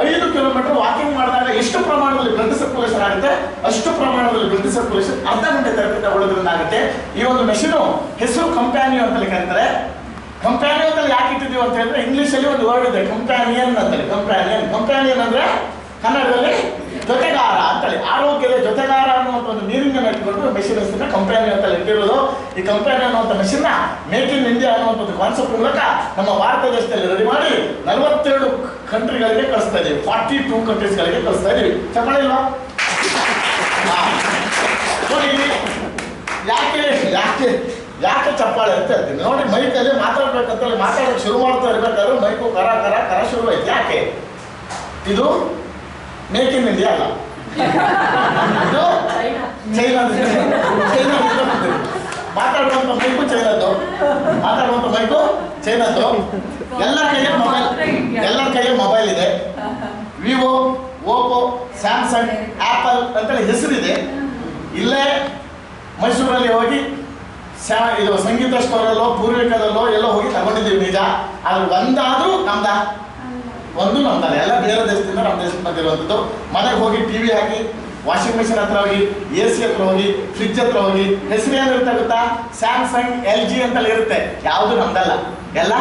5 ಕಿಲೋಮೀಟರ್ ವಾಕಿಂಗ್ ಮಾಡಿದಾಗ ಎಷ್ಟು ಪ್ರಮಾಣದಲ್ಲಿ ಬ್ಲಡ್ ಸರ್ಕ್ಯುಲೇಷನ್ ಆಗುತ್ತೆ ಅಷ್ಟು ಪ್ರಮಾಣದಲ್ಲಿ ಬ್ಲಡ್ ಸರ್ಕ್ಯುಲೇಷನ್ ಅರ್ಧ ಗಂಟೆ ಥೆರಪಿ ತಗೊಳ್ಳೋದ್ರಿಂದ ಆಗುತ್ತೆ. ಈ ಒಂದು ಮೆಷಿನು ಹೆಸರು ಕಂಪ್ಯಾನಿಯನ್ ಅಂತೇಳಿ ಕರೀತಾರೆ. ಕಂಪ್ಯಾನಿಯನ್ ಅಂತಲ್ಲಿ ಯಾಕೆ ಇಟ್ಟಿದ್ದೀವಿ ಅಂತ ಹೇಳಿದ್ರೆ ಇಂಗ್ಲಿಷ್ ಅಲ್ಲಿ ಒಂದು ವರ್ಡ್ ಇದೆ ಕಂಪ್ಯಾನಿಯನ್ ಅಂತೇಳಿ. ಕಂಪ್ಯಾನಿಯನ್ ಅಂದ್ರೆ ಕನ್ನಡದಲ್ಲಿ ಜೊತೆಗಾರ ಅಂತೇಳಿ. ಆರೋಗ್ಯದ ಜೊತೆಗಾರ ಅನ್ನುವಂಥ ಒಂದು ನೀರಿಂಗನ್ನು ಇಟ್ಕೊಂಡು ಮೆಷಿನ್ ಹೆಸರನ್ನ ಕಂಪ್ಯಾನಿ ಅಂತ ಇಟ್ಟಿರೋದು. ಈ ಕಂಪ್ಯಾನಿ ಅನ್ನುವಂಥ ಮೆಷಿನ್ ಮೇಕ್ ಇನ್ ಇಂಡಿಯಾ ಅನ್ನುವಂಥ ಕಾನ್ಸೆಪ್ಟ್ ಮೂಲಕ ನಮ್ಮ ಭಾರತ ದೇಶದಲ್ಲಿ ರೆಡಿ ಮಾಡಿ 42 ಕಂಟ್ರಿಗಳಿಗೆ ಕಳಿಸ್ತಾ ಇದೀವಿ. 42 ಕಂಟ್ರೀಸ್ಗಳಿಗೆ ಕಳಿಸ್ತಾ ಇದೀವಿ. ಚಪ್ಪಾಳೆ ಇಲ್ವಾ? ನೋಡಿ ಯಾಕೆ ಯಾಕೆ ಯಾಕೆ ಚಪ್ಪಾಳೆ ಅಂತ ಹೇಳ್ತೀನಿ ನೋಡಿ. ಮೈಕಲ್ಲಿ ಮಾತಾಡ್ಬೇಕಂತೇಳಿ ಮಾತಾಡೋಕೆ ಶುರು ಮಾಡ್ತಾ ಇರ್ಬೇಕಾದ್ರೆ ಮೈಕು ಕರ ಶುರು ಆಯ್ತು. ಯಾಕೆ? ಇದು ಮೇಕ್ ಇನ್ ಇಂಡಿಯಾ ಅಲ್ಲ, ಇದು ಚೈನಾದಿಂದ ಮಾತಾಡುವಂತ ಮೈಕು ಚೈನದ್ದು, ಮಾತಾಡುವಂತ ಮೈಕು ಚೈನದ್ದು. ಎಲ್ಲರ ಕೈಯಲ್ಲಿ ಮೊಬೈಲ್ ಇದೆ. ವಿವೋ, ಓಪೋ, ಸ್ಯಾಮ್ಸಂಗ್, ಆಪಲ್ ಅಂತೇಳಿ ಹೆಸರಿದೆ. ಇಲ್ಲೇ ಮೈಸೂರಲ್ಲಿ ಹೋಗಿ ಇದು ಸಂಗೀತ ಸ್ಟೋರಲ್ಲೋ ಪೂರ್ವಿಕದಲ್ಲೋ ಎಲ್ಲೋ ಹೋಗಿ ತಗೊಂಡಿದ್ದೀವಿ ನಿಜ. ಆದ್ರೆ ಒಂದಾದ್ರೂ ಒಂದು ನಮ್ದಲ್ಲ, ಎಲ್ಲ ಬೇರೆ ದೇಶದಿಂದ ನಮ್ಮ ದೇಶಕ್ಕೆ ಬಂದಿರುವಂಥದ್ದು. ಮನೆಗೆ ಹೋಗಿ ಟಿವಿ ಹಾಕಿ, ವಾಷಿಂಗ್ ಮಿಷಿನ್ ಹತ್ರ ಹೋಗಿ, AC ಹತ್ರ ಹೋಗಿ, ಫ್ರಿಡ್ಜ್ ಹತ್ರ ಹೋಗಿ, ಹೆಸರು ಏನಿರುತ್ತೆ ಗೊತ್ತಾ? ಸ್ಯಾಮ್ಸಂಗ್, LG ಅಂತಲ್ಲಿ ಇರುತ್ತೆ. ಯಾವುದು ನಮ್ದಲ್ಲ, ಎಲ್ಲ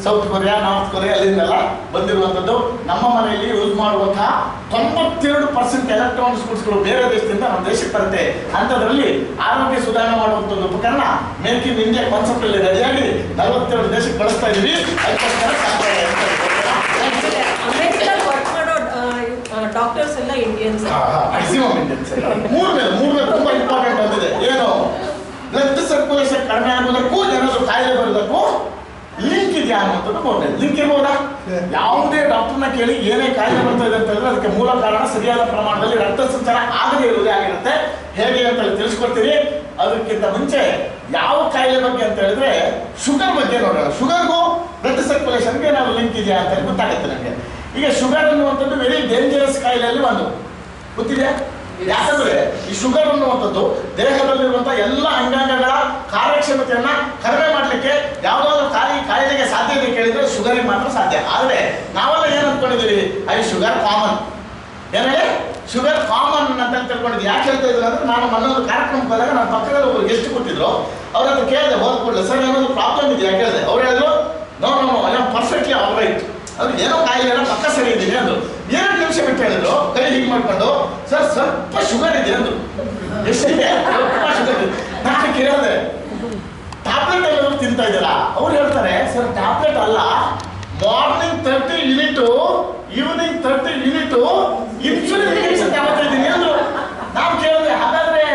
ಸೌತ್ ಕೊರಿಯಾ, ನಾರ್ತ್ ಕೊರಿಯಾ ಅಲ್ಲಿಂದೆಲ್ಲ ಬಂದಿರುವಂಥದ್ದು. ನಮ್ಮ ಮನೆಯಲ್ಲಿ ಯೂಸ್ ಮಾಡುವಂತಹ 92% ಎಲೆಕ್ಟ್ರಾನಿಕ್ಸ್ ಗುಡ್ಸ್ಗಳು ಬೇರೆ ದೇಶದಿಂದ ನಮ್ಮ ದೇಶಕ್ಕೆ ಬರುತ್ತೆ. ಅಂಥದ್ರಲ್ಲಿ ಆರೋಗ್ಯ ಸುಧಾರಣೆ ಮಾಡುವಂಥದ್ದು ಉಪಕರಣ ಮೇಕ್ ಇನ್ ಇಂಡಿಯಾ ಕಾನ್ಸೆಪ್ಟ್ ಅಲ್ಲಿ ರೆಡಿಯಾಗಿ 42 ದೇಶಕ್ಕೆ ಬಳಸ್ತಾ ಇದೀವಿ. ಡಾಕ್ಟರ್ಸ್ ಎಲ್ಲ ಇಂಡಿಯನ್ಸ್, ಮ್ಯಾಕ್ಸಿಮಮ್ ಇಂಡಿಯನ್ಸ್. ಮೂರನೇ ತುಂಬಾ ಇಂಪಾರ್ಟೆಂಟ್ ಬಂದಿದೆ. ಏನು? ಬ್ಲಡ್ ಸರ್ಕ್ಯುಲೇಷನ್ ಕಡಿಮೆ ಆಗೋದಕ್ಕೂ ಏನಾದ್ರು ಕಾಯಿಲೆ ಬರೋದಕ್ಕೂ ಲಿಂಕ್ ಇದೆಯಾ ಅನ್ನೋದು ಮೂರನೇ. ಲಿಂಕ್ ಇರ್ಬೋದಾ? ಯಾವುದೇ ಡಾಕ್ಟರ್ನ ಕೇಳಿ ಏನೇ ಕಾಯಿಲೆ ಬರ್ತಾ ಇದೆ ಅಂತ ಹೇಳಿದ್ರೆ ಅದಕ್ಕೆ ಮೂಲ ಕಾರಣ ಸರಿಯಾದ ಪ್ರಮಾಣದಲ್ಲಿ ರಕ್ತ ಸಂಚಾರ ಆಗದೇ ಇರುವುದೇ ಆಗಿರುತ್ತೆ. ಹೇಗೆ ಅಂತ ತಿಳಿಸ್ಕೊಡ್ತೀನಿ. ಅದಕ್ಕಿಂತ ಮುಂಚೆ ಯಾವ ಕಾಯಿಲೆ ಬಗ್ಗೆ ಅಂತ ಹೇಳಿದ್ರೆ ಶುಗರ್ ಬಗ್ಗೆ ನೋಡೋಣ. ಶುಗರ್ಗೂ ಬ್ಲಡ್ ಸರ್ಕ್ಯುಲೇಷನ್ಗೆ ಏನಾದ್ರು ಲಿಂಕ್ ಇದೆಯಾ ಅಂತ ಗೊತ್ತಾಗುತ್ತೆ ನನಗೆ. ಈಗ ಶುಗರ್ ಅನ್ನುವಂಥದ್ದು ವೆರಿ ಡೇಂಜರಸ್ ಕಾಯಿಲೆಯಲ್ಲಿ ಒಂದು ಗೊತ್ತಿದೆ. ಯಾಕಂದ್ರೆ ಈ ಶುಗರ್ ಅನ್ನುವಂಥದ್ದು ದೇಹದಲ್ಲಿರುವಂತಹ ಎಲ್ಲ ಅಂಗಾಂಗಗಳ ಕಾರ್ಯಕ್ಷಮತೆಯನ್ನ ಕಡಿಮೆ ಮಾಡಲಿಕ್ಕೆ ಯಾವುದಾದ್ರು ಕಾಯಿಲೆಗೆ ಸಾಧ್ಯತೆ ಕೇಳಿದ್ರೆ ಶುಗರಿಗೆ ಮಾತ್ರ ಸಾಧ್ಯ. ಆದ್ರೆ ನಾವೆಲ್ಲ ಏನ್ ಅನ್ಕೊಂಡಿದೀವಿ, ಶುಗರ್ ಕಾಮನ್, ಏನೇ ಶುಗರ್ ಕಾಮನ್ ಅಂತ ತಿಳ್ಕೊಂಡಿದ್ವಿ. ಯಾಕೆ ಹೇಳ್ತಾ ಇದ್ರು ಅಂದ್ರೆ ನಾನು ಮನ್ನೊಂದು ಕಾರ್ಯಕ್ರಮಕ್ಕೆ ಹೋದಾಗ ನನ್ನ ಪಕ್ಕದಲ್ಲಿ ಒಬ್ಬರು ಗೆಸ್ಟ್ ಕೊಟ್ಟಿದ್ರು. ಅವ್ರ ಹತ್ರ ಕೇಳಿದೆ, ಹೋದ್ ಕೂಡಲೇ ಸರ್ ಏನಾದ್ರು ಪ್ರಾಬ್ಲಮ್ ಇದೆಯಾ ಕೇಳಿದೆ. ಅವ್ರು ಹೇಳಿದ್ರು no I am perfectly all right. ಅದು ಏನೋ ಕಾಯಿಲೆ ಏನೋ ಪಕ್ಕ ಸರಿ ಇದ್ದೀನಿ ಅಂದ್ರು. 2 ನಿಮಿಷ ಬಿಟ್ಟು ಹೇಳಿದ್ರು, ಕೈ ಹೀಗೆ ಮಾಡ್ಕೊಂಡು, ಸರ್ ಸ್ವಲ್ಪ ಶುಗರ್ ಇದೆ ಅಂದ್ರು. ಎಷ್ಟಿದೆ? ಸ್ವಲ್ಪ ಶುಗರ್ ಇದೆ. ನಾನು ಕೇಳಿದೆ, ಟ್ಯಾಬ್ಲೆಟ್ ಎಲ್ಲರೂ ತಿಂತಾ ಇದ್ದೀರಾ? ಅವ್ರು ಹೇಳ್ತಾರೆ, ಸರ್ ಟ್ಯಾಬ್ಲೆಟ್ ಅಲ್ಲ, morning 30 unit, evening 30 unit insulin injection ತಗೋತಾ ಇದ್ದೀನಿ ಅಂದ್ರು. ನಾವು ಕೇಳಿದೆ, ಹಾಗಾದ್ರೆ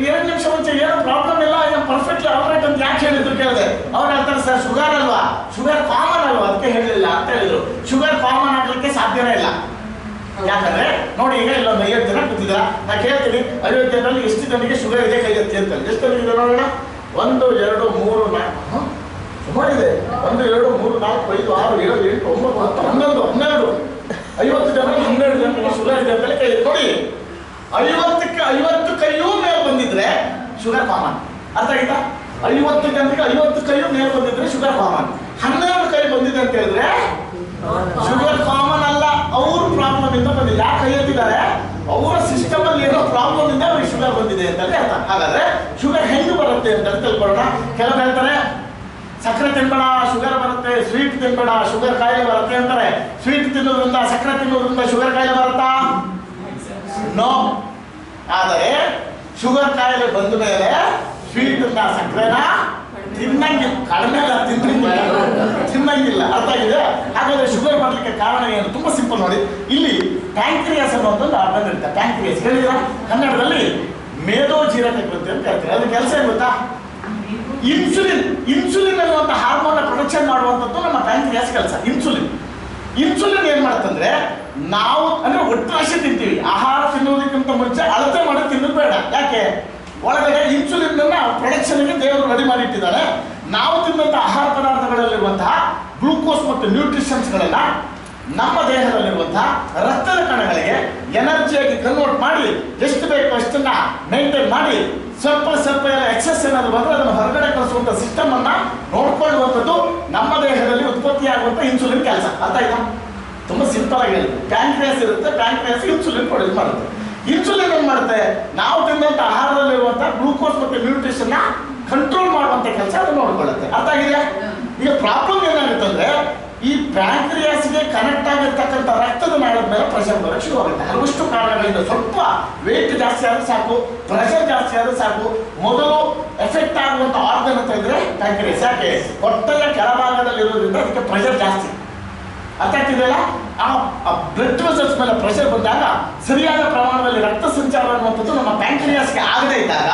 2 ನಿಮಿಷ ಮುಂಚೆ ಏನೋ ಪ್ರಾಬ್ಲಮ್ ಇಲ್ಲ, ಪರ್ಫೆಕ್ಟ್ಲಿ ಆಲ್ ರೈಟ್ ಅಂತ ಯಾಕೆ ಹೇಳಿದ್ರು ಕೇಳಿದೆ. ಅವ್ರು ಹೇಳ್ತಾರೆ, ಸರ್ ಶುಗರ್ ಅಲ್ವಾ, ಶುಗರ್ ಕಾಮನ್ ಅಲ್ವಾ, ಅದಕ್ಕೆ ಹೇಳಿಲ್ಲ ಅಂತ ಹೇಳಿದ್ರು. ಶುಗರ್ ಕಾಮನ್ ಆಗ್ಲಿಕ್ಕೆ ಸಾಧ್ಯನೇ ಇಲ್ಲ. ಯಾಕಂದ್ರೆ ನೋಡಿ, ಈಗ ಇಲ್ಲೊಂದು 50 ಜನ ಕೂತಿದ್ದೀರಾ. ನಾ ಕೇಳ್ತೀನಿ, 50 ಜನರಲ್ಲಿ ಎಷ್ಟು ಜನರಿಗೆ ಶುಗರ್ ಇದೆ ಕೈ ಎತ್ತಿ ಅಂತ. ಎಷ್ಟು ಜನರಿಗೆ ನೋಡೋಣ? 1 2 3 4 ಸುಮಾರು ಇದೆ. 1 2 3 4 5 6 7 8 9 10 11 12 50 ಜನ 12 ಜನರಿಗೆ ಶುಗರ್ ಇದೆ ಅಂತ ಕೈ ನೋಡಿ. 50ಕ್ಕೆ 50 ಕೈಯೂ ಮೇಲೆ ಬಂದಿದ್ರೆ ಶುಗರ್ ಕಾಮನ್. ಅರ್ಥ ಆಯ್ತಾ? 50 ಜನರಿಗೆ 50 ಕೈಯೂ ಮೇಲೆ ಬಂದಿದ್ರೆ ಶುಗರ್ ಕಾಮನ್. 12 ಕೈ ಬಂದಿದೆ ಅಂತ ಹೇಳಿದ್ರೆ ಶುಗರ್ ಕಾಮನ್ ಅಲ್ಲ, ಅವ್ರ ಪ್ರಾಬ್ಲಮ್ ಇಂದ ಬಂದಿಲ್ಲ. ಯಾಕೆ ಕೈ ಎತ್ತಿದ್ದಾರೆ? ಅವರ ಸಿಸ್ಟಮ್ ಅಲ್ಲಿ ಏನೋ ಪ್ರಾಬ್ಲಮ್ ಇಂದ ಅವ್ರಿಗೆ ಶುಗರ್ ಬಂದಿದೆ ಅಂತ ಅರ್ಥ. ಹಾಗಾದ್ರೆ ಶುಗರ್ ಹೆಂಗ್ ಬರುತ್ತೆ ಅಂತ ತಿಳ್ಕೊಳ್ಳೋಣ. ಕೆಲವು ಹೇಳ್ತಾರೆ ಸಕ್ಕರೆ ತಿನ್ಬೇಡ ಶುಗರ್ ಬರುತ್ತೆ, ಸ್ವೀಟ್ ತಿನ್ಬೇಡ ಶುಗರ್ ಕಾಯಿಲೆ ಬರುತ್ತೆ ಅಂತಾರೆ. ಸ್ವೀಟ್ ತಿನ್ನೋದ್ರಿಂದ, ಸಕ್ಕರೆ ತಿನ್ನೋದ್ರಿಂದ ಶುಗರ್ ಕಾಯಿಲೆ ಬರುತ್ತಾ? ನೋ. ಆದರೆ ಶುಗರ್ ಕಾಯಿಲೆ ಬಂದ ಮೇಲೆ ಸ್ವೀಟ್ ಇಂದ ಸಕ್ಕರೆನ ತಿನ್ನಂಗಿಲ್ಲ, ಕಡಿಮೆ ಅಲ್ಲ ತಿನ್ನಂಗಿಲ್ಲ. ಅರ್ಥ ಆಗಿದೆ? ಹಾಗಾದ್ರೆ ಶುಗರ್ ಬರ್ಲಿಕ್ಕೆ ಕಾರಣ ಏನು? ತುಂಬಾ ಸಿಂಪಲ್ ನೋಡಿ. ಇಲ್ಲಿ ಪ್ಯಾಂಕ್ರಿಯಾಸ್ ಅನ್ನೋದೊಂದು ಆರ್ಗನ್ ಇರುತ್ತೆ. ಪ್ಯಾಂಕ್ರಿಯಾಸ್ ಹೇಳಿದ್ರ ಕನ್ನಡದಲ್ಲಿ ಮೇದೋಜೀರಕ ಗ್ರಂಥಿ ಅಂತ ಹೇಳ್ತಾರೆ. ಅದ್ರ ಕೆಲಸ ಏನು ಗೊತ್ತಾ? ಇನ್ಸುಲಿನ್ ಅನ್ನುವಂಥ ಹಾರ್ಮೋನ್ ಪ್ರೊಡಕ್ಷನ್ ಮಾಡುವಂಥದ್ದು ನಮ್ಮ ಪ್ಯಾಂಕ್ರಿಯಾಸ್ ಕೆಲಸ. ಇನ್ಸುಲಿನ್ ಏನ್ ಮಾಡುತ್ತಂದ್ರೆ, ನಾವು ಅಂದ್ರೆ ಒಟ್ರಾಶಿ ತಿಂತೀವಿ. ಆಹಾರ ತಿನ್ನುವುದಕ್ಕಿಂತ ಮುಂಚೆ ಅಳತೆ ಮಾಡಿ ತಿನ್ನೋದು ಬೇಡ. ಯಾಕೆ? ಒಳಗಡೆ ಇನ್ಸುಲಿನ್ ಪ್ರೊಡಕ್ಷನ್ಗೆ ದೇವರು ರೆಡಿ ಮಾಡಿಟ್ಟಿದ್ದಾರೆ. ನಾವು ತಿನ್ನಂತ ಆಹಾರ ಪದಾರ್ಥಗಳಲ್ಲಿರುವಂತಹ ಗ್ಲೂಕೋಸ್ ಮತ್ತು ನ್ಯೂಟ್ರಿಷನ್ಸ್ಗಳನ್ನ ನಮ್ಮ ದೇಹದಲ್ಲಿರುವಂತಹ ರಕ್ತದ ಕಣಗಳಿಗೆ ಎನರ್ಜಿಯಾಗಿ ಕನ್ವರ್ಟ್ ಮಾಡಿ ಎಷ್ಟು ಬೇಕು ಅಷ್ಟನ್ನ ಮೇಂಟೈನ್ ಮಾಡಿ ಸ್ವಲ್ಪ ಎಲ್ಲ ಎಕ್ಸೆಸ್ ಏನಾದ್ರು ಬಂದ್ರೆ ಅದನ್ನು ಹೊರಗಡೆ ಕಳಿಸುವಂತ ಸಿಸ್ಟಮ್ ಅನ್ನ ನೋಡ್ಕೊಳ್ಳುವಂಥದ್ದು ನಮ್ಮ ದೇಹದಲ್ಲಿ ಉತ್ಪತ್ತಿಯಾಗುವಂತ ಇನ್ಸುಲಿನ್ ಕೆಲಸ. ಅರ್ಥ ಆಯ್ತಾ? ತುಂಬಾ ಸಿಂಪಲ್ ಆಗಿ ಹೇಳಿ, ಪ್ಯಾಂಕ್ರಿಯಾಸ್ ಇರುತ್ತೆ, ಪ್ಯಾಂಕ್ರಿಯಾಸ್ ಇನ್ಸುಲಿನ್ ಪ್ರೊಡ್ಯೂಸ್ ಮಾಡುತ್ತೆ. ಇನ್ಸುಲಿನ್ ಏನ್ ಮಾಡುತ್ತೆ? ನಾವು ತಿನ್ನಂತ ಆಹಾರದಲ್ಲಿರುವಂತಹ ಗ್ಲೂಕೋಸ್ ಮತ್ತು ನ್ಯೂಟ್ರಿಷನ್ ಕಂಟ್ರೋಲ್ ಮಾಡುವಂತ ಕೆಲಸ ಅದು ನೋಡ್ಕೊಳ್ಳುತ್ತೆ. ಅರ್ಥ ಆಗಿದೆ? ಈಗ ಪ್ರಾಬ್ಲಮ್ ಏನಾಗುತ್ತೆ ಅಂದ್ರೆ, ಈ ಪ್ಯಾಂಕ್ರಿಯಾಸ್ಗೆ ಕನೆಕ್ಟ್ ಆಗಿರ್ತಕ್ಕಂಥ ರಕ್ತದ ನಾಳದ ಮೇಲೆ ಪ್ರೆಷರ್ ಬರೋಕ್ಕೆ ಶುರುವಾಗುತ್ತೆ. ಹಲವಷ್ಟು ಕಾರಣಗಳಿಂದ. ಸ್ವಲ್ಪ ವೇಟ್ ಜಾಸ್ತಿ ಆದ್ರೆ ಸಾಕು, ಪ್ರೆಷರ್ ಜಾಸ್ತಿ ಆದ್ರೆ ಸಾಕು. ಮೊದಲು ಎಫೆಕ್ಟ್ ಆಗುವಂತ ಆರ್ಗನ್ ಅಂತ ಇದ್ರೆ ಪ್ಯಾಂಕ್ರಿಯಾಸ್. ಯಾಕೆ? ಹೊಟ್ಟೆಯ ಕೆಳಭಾಗದಲ್ಲಿರೋದ್ರಿಂದ ಅದಕ್ಕೆ ಪ್ರೆಷರ್ ಜಾಸ್ತಿ. ಅರ್ಥ ಆಗ್ತಿದೆಯಲ್ಲ? ಆ ಬ್ಲಡ್ ವೆಸಲ್ಸ್ ಮೇಲೆ ಪ್ರೆಷರ್ ಬಂದಾಗ ಸರಿಯಾದ ಪ್ರಮಾಣದಲ್ಲಿ ರಕ್ತ ಸಂಚಾರ ಅನ್ನುವಂಥದ್ದು ನಮ್ಮ ಪ್ಯಾಂಕ್ರಿಯಾಸ್ಗೆ ಆಗದೇ ಇದ್ದಾಗ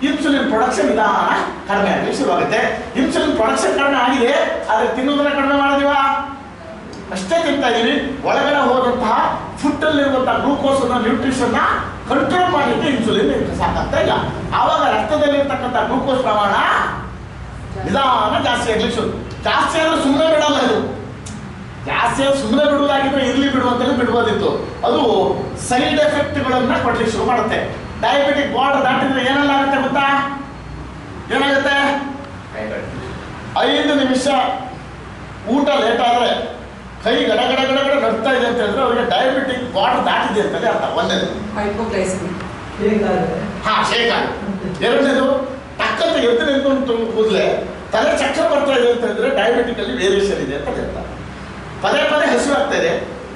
ಇನ್ಸುಲಿನ್ ಪ್ರೊಡಕ್ಷನ್ ನಿಧಾನ ಕಡಿಮೆ ಆಗಲಿಕ್ಕೆ ಶುರುವಾಗುತ್ತೆ. ಇನ್ಸುಲಿನ್ ಪ್ರೊಡಕ್ಷನ್ ಕಡಿಮೆ ಆಗಿದೆ, ಆದರೆ ತಿನ್ನೋದನ್ನ ಕಡಿಮೆ ಮಾಡಿದೀವಾ? ಅಷ್ಟೇ ತಿಂತಾ ಇದೀವಿ. ಒಳಗಡೆ ಹೋದಂತಹ ಫುಡ್ ಅಲ್ಲಿರುವಂತಹ ಗ್ಲೂಕೋಸ್ ನ್ಯೂಟ್ರಿಷನ್ ಕಂಟ್ರೋಲ್ ಮಾಡಲಿಕ್ಕೆ ಇನ್ಸುಲಿನ್ ಸಾಕಾಗ್ತಾ ಇಲ್ಲ. ಆವಾಗ ರಕ್ತದಲ್ಲಿರ್ತಕ್ಕಂಥ ಗ್ಲೂಕೋಸ್ ಪ್ರಮಾಣ ನಿಧಾನ ಜಾಸ್ತಿ ಆಗ್ಲಿಕ್ಕೆ ಶುರು. ಜಾಸ್ತಿ ಆದ್ರೆ ಸುಮ್ಮನೆ ಬಿಡಲ್ಲ ಇದು. ಜಾಸ್ತಿ ಆದ್ರೆ ಸುಮ್ಮನೆ ಬಿಡುವುದಾಗಿದ್ರೆ ಇರ್ಲಿ ಬಿಡುವಂತಲೇ ಬಿಡ್ಬೋದಿತ್ತು. ಅದು ಸೈಡ್ ಎಫೆಕ್ಟ್ಗಳನ್ನ ಕೊಡ್ಲಿಕ್ಕೆ ಶುರು ಮಾಡುತ್ತೆ. ಡಯಾಬಿಟಿಕ್ ಬಾರ್ಡರ್ ದಾಟಿದ್ರೆ ಏನೆಲ್ಲ ಆಗುತ್ತೆ ಗೊತ್ತಾ? ಏನಾಗುತ್ತೆ? 5 ನಿಮಿಷ ಊಟ ಲೇಟ್ ಆದ್ರೆ ಕೈ ಗಡ ಗಡ ಗಡ ಗಡ ನಡ್ತಾ ಇದೆ ಅಂತ ಹೇಳಿದ್ರೆ ಅವರಿಗೆ ಡಯಾಬಿಟಿಕ್ ಬಾರ್ಡರ್ ದಾಟಿದೆ ಅಂತಲೇ ಅರ್ಥ. ಒಂದೇದು ಶೇಕ್ ಆಗುತ್ತೆ. ಎರಡನೇದು ಟಕ್ಕಂತ ಎದ್ದು ನಿಂತ್ಕೊಂಡು ಕೂದಲೇ ತಲೆ ಚಕ್ರ ಬರ್ತಾ ಇದೆ ಅಂತ ಹೇಳಿದ್ರೆ ಡಯಾಬಿಟಿಕ್ ಅಲ್ಲಿ ವೇರಿಯೇಷನ್ ಇದೆ ಅಂತ ಹೇಳ್ತಾರೆ. ಪದೇ ಪದೇ ಹಸಿವು ಆಗ್ತಾ ಇದೆ,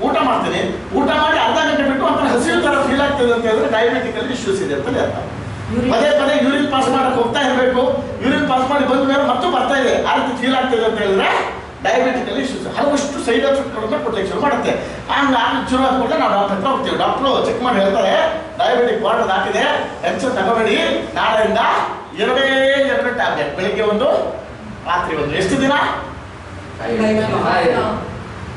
ಊಟ ಮಾಡ್ತೀನಿ, ಊಟ ಮಾಡಿ ಅರ್ಧ ಗಂಟೆ ಬಿಟ್ಟು ಒಂಥರ ಹಸಿವು ತರ ಫೀಲ್ ಆಗ್ತದೆ ಅಂತ ಹೇಳಿದ್ರೆ ಡಯಾಬಿಟಿಕ್ ಅಲ್ಲಿ ಇಶ್ಯೂಸ್ ಇದೆ ಅಂತ ಅರ್ಥ. ಪದೇ ಪದೇ ಯೂರಿನ್ ಪಾಸ್ ಮಾಡಕ್ಕೆ ಹೋಗ್ತಾ ಇರಬೇಕು, ಯೂರಿನ್ ಪಾಸ್ ಮಾಡಿ ಬಂದ ಮೇಲೆ ಮತ್ತು ಬರ್ತಾ ಇದೆ ಆ ರೀತಿ ಫೀಲ್ ಆಗ್ತಿದೆ ಅಂತ ಹೇಳಿದ್ರೆ ಡಯಾಬಿಟಿಕ್ ಅಲ್ಲಿ ಇಶ್ಯೂಸ್. ಹಲವಷ್ಟು ಸೈಡ್ ಎಫೆಕ್ಟ್ಗಳನ್ನ ಕೊಡ್ಲಿಕ್ಕೆ ಶುರು ಮಾಡುತ್ತೆ. ಹಂಗಾಗಿ ಶುರು ಆದ್ಮೇಲೆ ನಾವು ಡಾಕ್ಟರ್ ಹತ್ರ ಹೋಗ್ತೀವಿ. ಡಾಕ್ಟ್ರು ಚೆಕ್ ಮಾಡಿ ಹೇಳ್ತಾರೆ ಡಯಾಬಿಟಿಕ್ ಬಾರ್ಡರ್ ದಾಟಿದೆ, ಟೆನ್ಷನ್ ತಗೋಬೇಡಿ, ನಾಳೆಯಿಂದ 2 ಟ್ಯಾಬ್ಲೆಟ್, ಬೆಳಿಗ್ಗೆ 1 ರಾತ್ರಿ 1. ಎಷ್ಟು ದಿನ?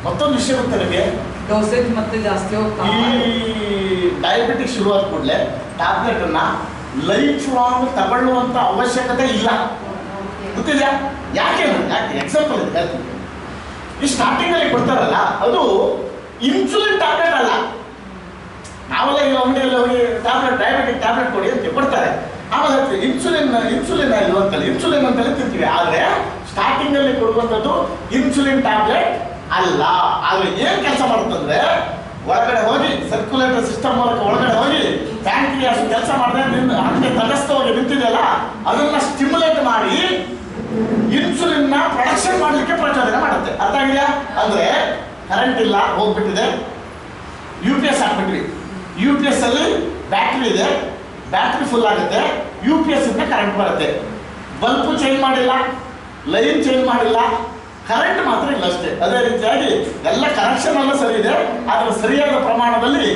ಮತ್ತೊಂದು ವಿಷಯ ಗೊತ್ತಾ ನಿಮಗೆ? ಡೋಸೇಜ್ ಮತ್ತೆ ಜಾಸ್ತಿ ಹೋಗ್ತಾ ಈ ಡಯಾಬಿಟಿಕ್ ಶುರು ಆದ ಕೂಡಲೇ ಟ್ಯಾಬ್ಲೆಟ್ ಅನ್ನ ಲೈಫ್ ಲಾಂಗ್ ತಗೊಳ್ಳುವಂತ ಅವಶ್ಯಕತೆ ಇಲ್ಲ. ಗೊತ್ತಿದೆಯಾ ಯಾಕೆ? ಎಕ್ಸಾಂಪಲ್ ಇದೆ ಹೇಳ್ತೀನಿ. ಈ ಸ್ಟಾರ್ಟಿಂಗ್ ಅಲ್ಲಿ ಕೊಡ್ತಾರಲ್ಲ ಅದು ಇನ್ಸುಲಿನ್ ಟ್ಯಾಬ್ಲೆಟ್ ಅಲ್ಲ. ನಾವೆಲ್ಲ ಈಗ ಅಂಗಡಿಯಲ್ಲಿ ಹೋಗಿ ಟ್ಯಾಬ್ಲೆಟ್, ಡಯಾಬಿಟಿಕ್ ಟ್ಯಾಬ್ಲೆಟ್ ಕೊಡಿ ಅಂತ ಕೊಡ್ತಾರೆ. ಆಮೇಲೆ ಇನ್ಸುಲಿನ್ ಇಲ್ವಂತಲ್ಲ, ಇನ್ಸುಲಿನ್ ಅಂತಲೇ ತಿಂತೀವಿ. ಆದ್ರೆ ಸ್ಟಾರ್ಟಿಂಗ್ ಅಲ್ಲಿ ಕೊಡುವಂಥದ್ದು ಇನ್ಸುಲಿನ್ ಟ್ಯಾಬ್ಲೆಟ್ ಅಲ್ಲ. ಆದ್ರೆ ಏನ್ ಕೆಲಸ ಮಾಡುತ್ತಂದ್ರೆ ಒಳಗಡೆ ಹೋಗಿ ಸರ್ಕ್ಯುಲೇಟರ್ ಸಿಸ್ಟಮ್ ಮೂಲಕ ಒಳಗಡೆ ಹೋಗಿ ಪ್ಯಾಂಕ್ರಿಯಾಸ್ ಕೆಲಸ ಮಾಡಿದ್ರೆ ಹಂಗೆ ತಟಸ್ಥವಾಗಿ ನಿಂತಿದೆಯಲ್ಲ ಅದನ್ನ ಸ್ಟಿಮ್ಯುಲೇಟ್ ಮಾಡಿ ಇನ್ಸುಲಿನ್ ನ ಪ್ರೊಡಕ್ಷನ್ ಮಾಡಲಿಕ್ಕೆ ಪ್ರಚೋದನೆ ಮಾಡುತ್ತೆ. ಅರ್ಥ ಆಗಿದೆಯಾ? ಅಂದ್ರೆ ಕರೆಂಟ್ ಇಲ್ಲ, ಹೋಗ್ಬಿಟ್ಟಿದೆ, UPS ಹಾಕ್ಬಿಟ್ವಿ. UPS ಅಲ್ಲಿ ಬ್ಯಾಟ್ರಿ ಇದೆ, ಬ್ಯಾಟ್ರಿ ಫುಲ್ ಆಗುತ್ತೆ, UPS ಇಂದ ಕರೆಂಟ್ ಬರುತ್ತೆ. ಬಲ್ಬ್ ಚೇಂಜ್ ಮಾಡಿಲ್ಲ, ಲೈನ್ ಚೇಂಜ್ ಮಾಡಿಲ್ಲ, ಕರೆಂಟ್ ಮಾತ್ರ ಇಲ್ಲ ಅಷ್ಟೇ. ಅದೇ ರೀತಿಯಾಗಿ ಎಲ್ಲ ಕನೆಕ್ಷನ್ ಎಲ್ಲ ಸರಿ ಇದೆ, ಆದ್ರೆ ಸರಿಯಾದ ಪ್ರಮಾಣದಲ್ಲಿ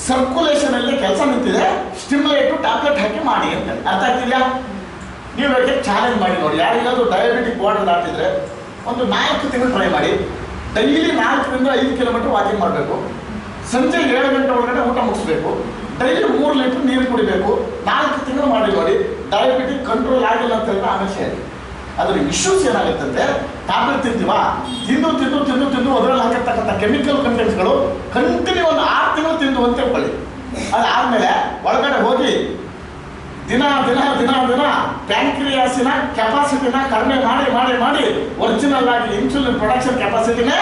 ಸರ್ಕ್ಯುಲೇಷನ್ ಅಲ್ಲಿ ಕೆಲಸ ನಿಂತಿದೆ. ಸ್ಟಿಮ್ಯುಲೇಟ್ ಟ್ಯಾಬ್ಲೆಟ್ ಹಾಕಿ ಮಾಡಿ ಅಂತ ಅರ್ಥ ಆಗ್ತಿದ್ಯಾ? ನೀವು ಹೇಗೆ ಚಾಲೆಂಜ್ ಮಾಡಿ ನೋಡಿ. ಯಾರಿಗಾದ್ರೂ ಡಯಾಬಿಟಿಕ್ ಬಾರ್ಡರ್ ದಾಟಿದ್ರೆ ಒಂದು 4 ತಿಂಗಳು ಟ್ರೈ ಮಾಡಿ. ಡೈಲಿ 4 ರಿಂದ 5 ಕಿಲೋಮೀಟರ್ ವಾಕಿಂಗ್ ಮಾಡಬೇಕು, ಸಂಜೆ 7 ಗಂಟೆ ಒಳಗಡೆ ಊಟ ಮುಗಿಸ್ಬೇಕು, ಡೈಲಿ 3 ಲೀಟರ್ ನೀರು ಕುಡಿಬೇಕು. 4 ತಿಂಗಳು ಮಾಡಿ ನೋಡಿ. ಡಯಾಬಿಟಿಕ್ ಕಂಟ್ರೋಲ್ ಆಗಿಲ್ಲ ಅಂತ ಹೇಳಿದ್ರೆ ಆಮೇಲೆ ಹೇಳಿ. ಅದ್ರ ಇಶ್ಯೂಸ್ ಏನಾಗುತ್ತಂದ್ರೆ ಟ್ಯಾಬ್ಲೆಟ್ ತಿಂತೀವಾ, ತಿಂದು ತಿಂದು ತಿಂದು ತಿಂದು ಅದರಲ್ಲಿ ಹಾಕಿರ್ತಕ್ಕಂಥ ಕೆಮಿಕಲ್ ಕಂಟೆಂಟ್ಸ್ಗಳು ಕಂಟಿನ್ಯೂ ಒಂದು 6 ತಿಂಗಳು ತಿಂದು ಅಂತ ತಿಳ್ಕೊಳ್ಳಿ. ಅದಾದ್ಮೇಲೆ ಒಳಗಡೆ ಹೋಗಿ ದಿನ ದಿನ ದಿನ ದಿನ ಪ್ಯಾಂಕ್ರಿಯಾಸಿನ ಕೆಪಾಸಿಟಿನ ಕಡಿಮೆ ಮಾಡಿ ಮಾಡಿ ಮಾಡಿ ಒರಿಜಿನಲ್ ಆಗಿ ಇನ್ಸುಲಿನ್ ಪ್ರೊಡಕ್ಷನ್ ಕೆಪಾಸಿಟಿನೇ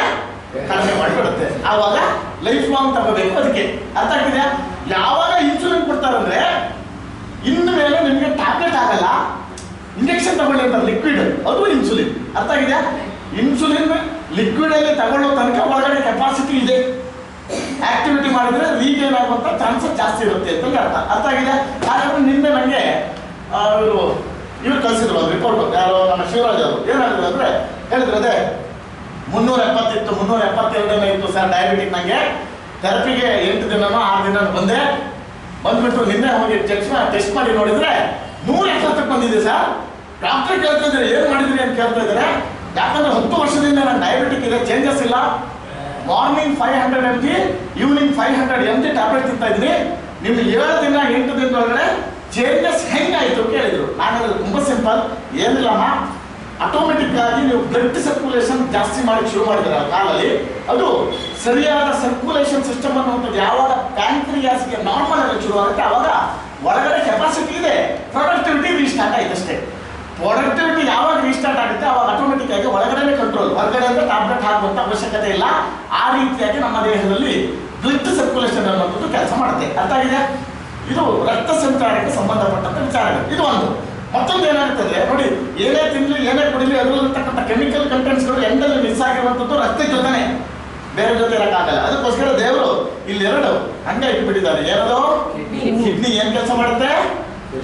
ಕಡಿಮೆ ಮಾಡಿಬಿಡುತ್ತೆ. ಆವಾಗ ಲೈಫ್ ಲಾಂಗ್ ತಗೋಬೇಕು. ಅದಕ್ಕೆ ಅರ್ಥ ಆಗ್ತಿದೆಯಾ? ಯಾವಾಗ ಇನ್ಸುಲಿನ್ ಕೊಡ್ತಾರಂದ್ರೆ ಇನ್ನು ಮೇಲೆ ನಿಮಗೆ ಟ್ಯಾಬ್ಲೆಟ್ ಆಗಲ್ಲ, ಇಂಜೆಕ್ಷನ್ ತಗೊಳ್ಳಿ ಅಂತ ಲಿಕ್ವಿಡ್, ಅದು ಇನ್ಸುಲಿನ್. ಅರ್ಥ ಆಗಿದೆಯಾ? ಇನ್ಸುಲಿನ್ ಲಿಕ್ವಿಡ್ ಅಲ್ಲಿ ತಗೊಳ್ಳೋ ತನಕ ಒಳಗಡೆ ಕೆಪಾಸಿಟಿ ಇದೆ. ಆಕ್ಟಿವಿಟಿ ಮಾಡಿದ್ರೆ ರೀಗೇನ್ ಆಗುವಂತ ಚಾನ್ಸಸ್ ಜಾಸ್ತಿ ಇರುತ್ತೆ ಅಂತ ಅರ್ಥ. ಅರ್ಥ ಆಗಿದೆ? ಹಾಗಾದ್ರೆ ನಿನ್ನೆ ನನಗೆ ಇವ್ರು ಕಳಿಸಿದ್ರು ಒಂದು ರಿಪೋರ್ಟ್, ಯಾರೋ ನಮ್ಮ ಶಿವರಾಜ್ ಅವರು. ಏನಾದ್ರು ಅಂದ್ರೆ ಹೇಳಿದ್ರು ಅದೇ 370 ಇತ್ತು, 372 ಇತ್ತು ಸರ್ ಡಯಾಬಿಟಿಕ್. ನಂಗೆ ಥೆರಪಿಗೆ 8 ದಿನನೋ 6 ದಿನ ಬಂದ್ಬಿಟ್ಟು ನಿನ್ನೆ ಹೋಗಿ ಟೆಸ್ಟ್ ಮಾಡಿ ನೋಡಿದ್ರೆ 170 ಬಂದಿದೆ ಸರ್. ಡಾಕ್ಟರ್ ಕೇಳ್ತಾ ಇದ್ದಾರೆ ಏನ್ ಮಾಡಿದ್ರಿ ಅಂತ ಕೇಳ್ತಾ ಇದ್ದಾರೆ. ಯಾಕಂದ್ರೆ 10 ವರ್ಷದಿಂದ ನಾನು ಡಯಾಬಿಟಿಕ್ ಇದೆ, ಚೇಂಜಸ್ ಇಲ್ಲ. Morning 500 mg, evening 500 mg tablet ತಿಂತಾ ಇದ್ರಿ. ನಿಮ್ಗೆ 7 ದಿನ 8 ದಿನದೊಳಗಡೆ ಚೇಂಜಸ್ ಹೆಂಗಾಯ್ತು ಕೇಳಿದ್ರು. ನಾನು ತುಂಬಾ ಸಿಂಪಲ್, ಏನಿಲ್ಲಮ್ಮ, ಆಟೋಮೆಟಿಕ್ ಆಗಿ ನೀವು ಬ್ಲಡ್ ಸರ್ಕ್ಯುಲೇಷನ್ ಜಾಸ್ತಿ ಮಾಡಿ ಶುರು ಮಾಡಿದ್ರೆ ಆ ಕಾಲಲ್ಲಿ ಅದು ಸರಿಯಾದ ಸರ್ಕ್ಯುಲೇಷನ್ ಸಿಸ್ಟಮ್ ಅನ್ನುವಂಥದ್ದು ಯಾವಾಗ ಪ್ಯಾಂಕ್ರಿಯಾಸ್ಗೆ ನಾರ್ಮಲ್ ಆಗಿ ಶುರು ಆಗುತ್ತೆ ಆವಾಗ ಒಳಗಡೆ ಕೆಪಾಸಿಟಿ ಇದೆ, ಪ್ರೊಡಕ್ಟಿವಿಟಿ ರೀಸ್ಟಾರ್ಟ್ ಆಯ್ತು ಅಷ್ಟೇ. ಪ್ರೊಡಕ್ಟಿವಿಟಿ ಯಾವಾಗ ರೀಸ್ಟಾರ್ಟ್ ಆಗುತ್ತೆ ಅವಾಗ ಆಟೋಮೆಟಿಕ್ ಆಗಿ ಒಳಗಡೆ ಕಂಟ್ರೋಲ್, ಹೊರಗಡೆ ಅಂದ್ರೆ ಟ್ಯಾಬ್ಲೆಟ್ ಹಾಕುವಂತ ಅವಶ್ಯಕತೆ ಇಲ್ಲ. ಆ ರೀತಿಯಾಗಿ ನಮ್ಮ ದೇಹದಲ್ಲಿ ಬ್ಲಡ್ ಸರ್ಕ್ಯುಲೇಷನ್ ಅನ್ನುವಂಥದ್ದು ಕೆಲಸ ಮಾಡುತ್ತೆ. ಅರ್ಥ ಆಗಿದೆ? ಇದು ರಕ್ತ ಸಂಚಾರಕ್ಕೆ ಸಂಬಂಧಪಟ್ಟಂತ ವಿಚಾರಗಳು. ಇದು ಒಂದು. ಮತ್ತೊಂದು ಏನಾಗುತ್ತದೆ ನೋಡಿ, ಏನೇ ತಿನ್ಲಿ ಏನೇ ಕುಡಿಲಿ ಅದರಲ್ಲಿರ್ತಕ್ಕಂಥ ಕೆಮಿಕಲ್ ಕಂಟೆಂಟ್ಸ್ಗಳು ಎಂಡಲ್ಲಿ ಮಿಸ್ ಆಗಿರುವಂಥದ್ದು ರಕ್ತ ಜೊತೆನೆ, ಬೇರೆ ಜೊತೆ ಇರೋಕ್ಕಾಗಲ್ಲ. ಅದಕ್ಕೋಸ್ಕರ ದೇವರು ಇಲ್ಲಿ 2 ಹಂಗೆ ಇಟ್ಬಿಟ್ಟಿದ್ದಾರೆ. ಏನದು? ಕಿಡ್ನಿ ಏನ್ ಕೆಲಸ ಮಾಡುತ್ತೆ?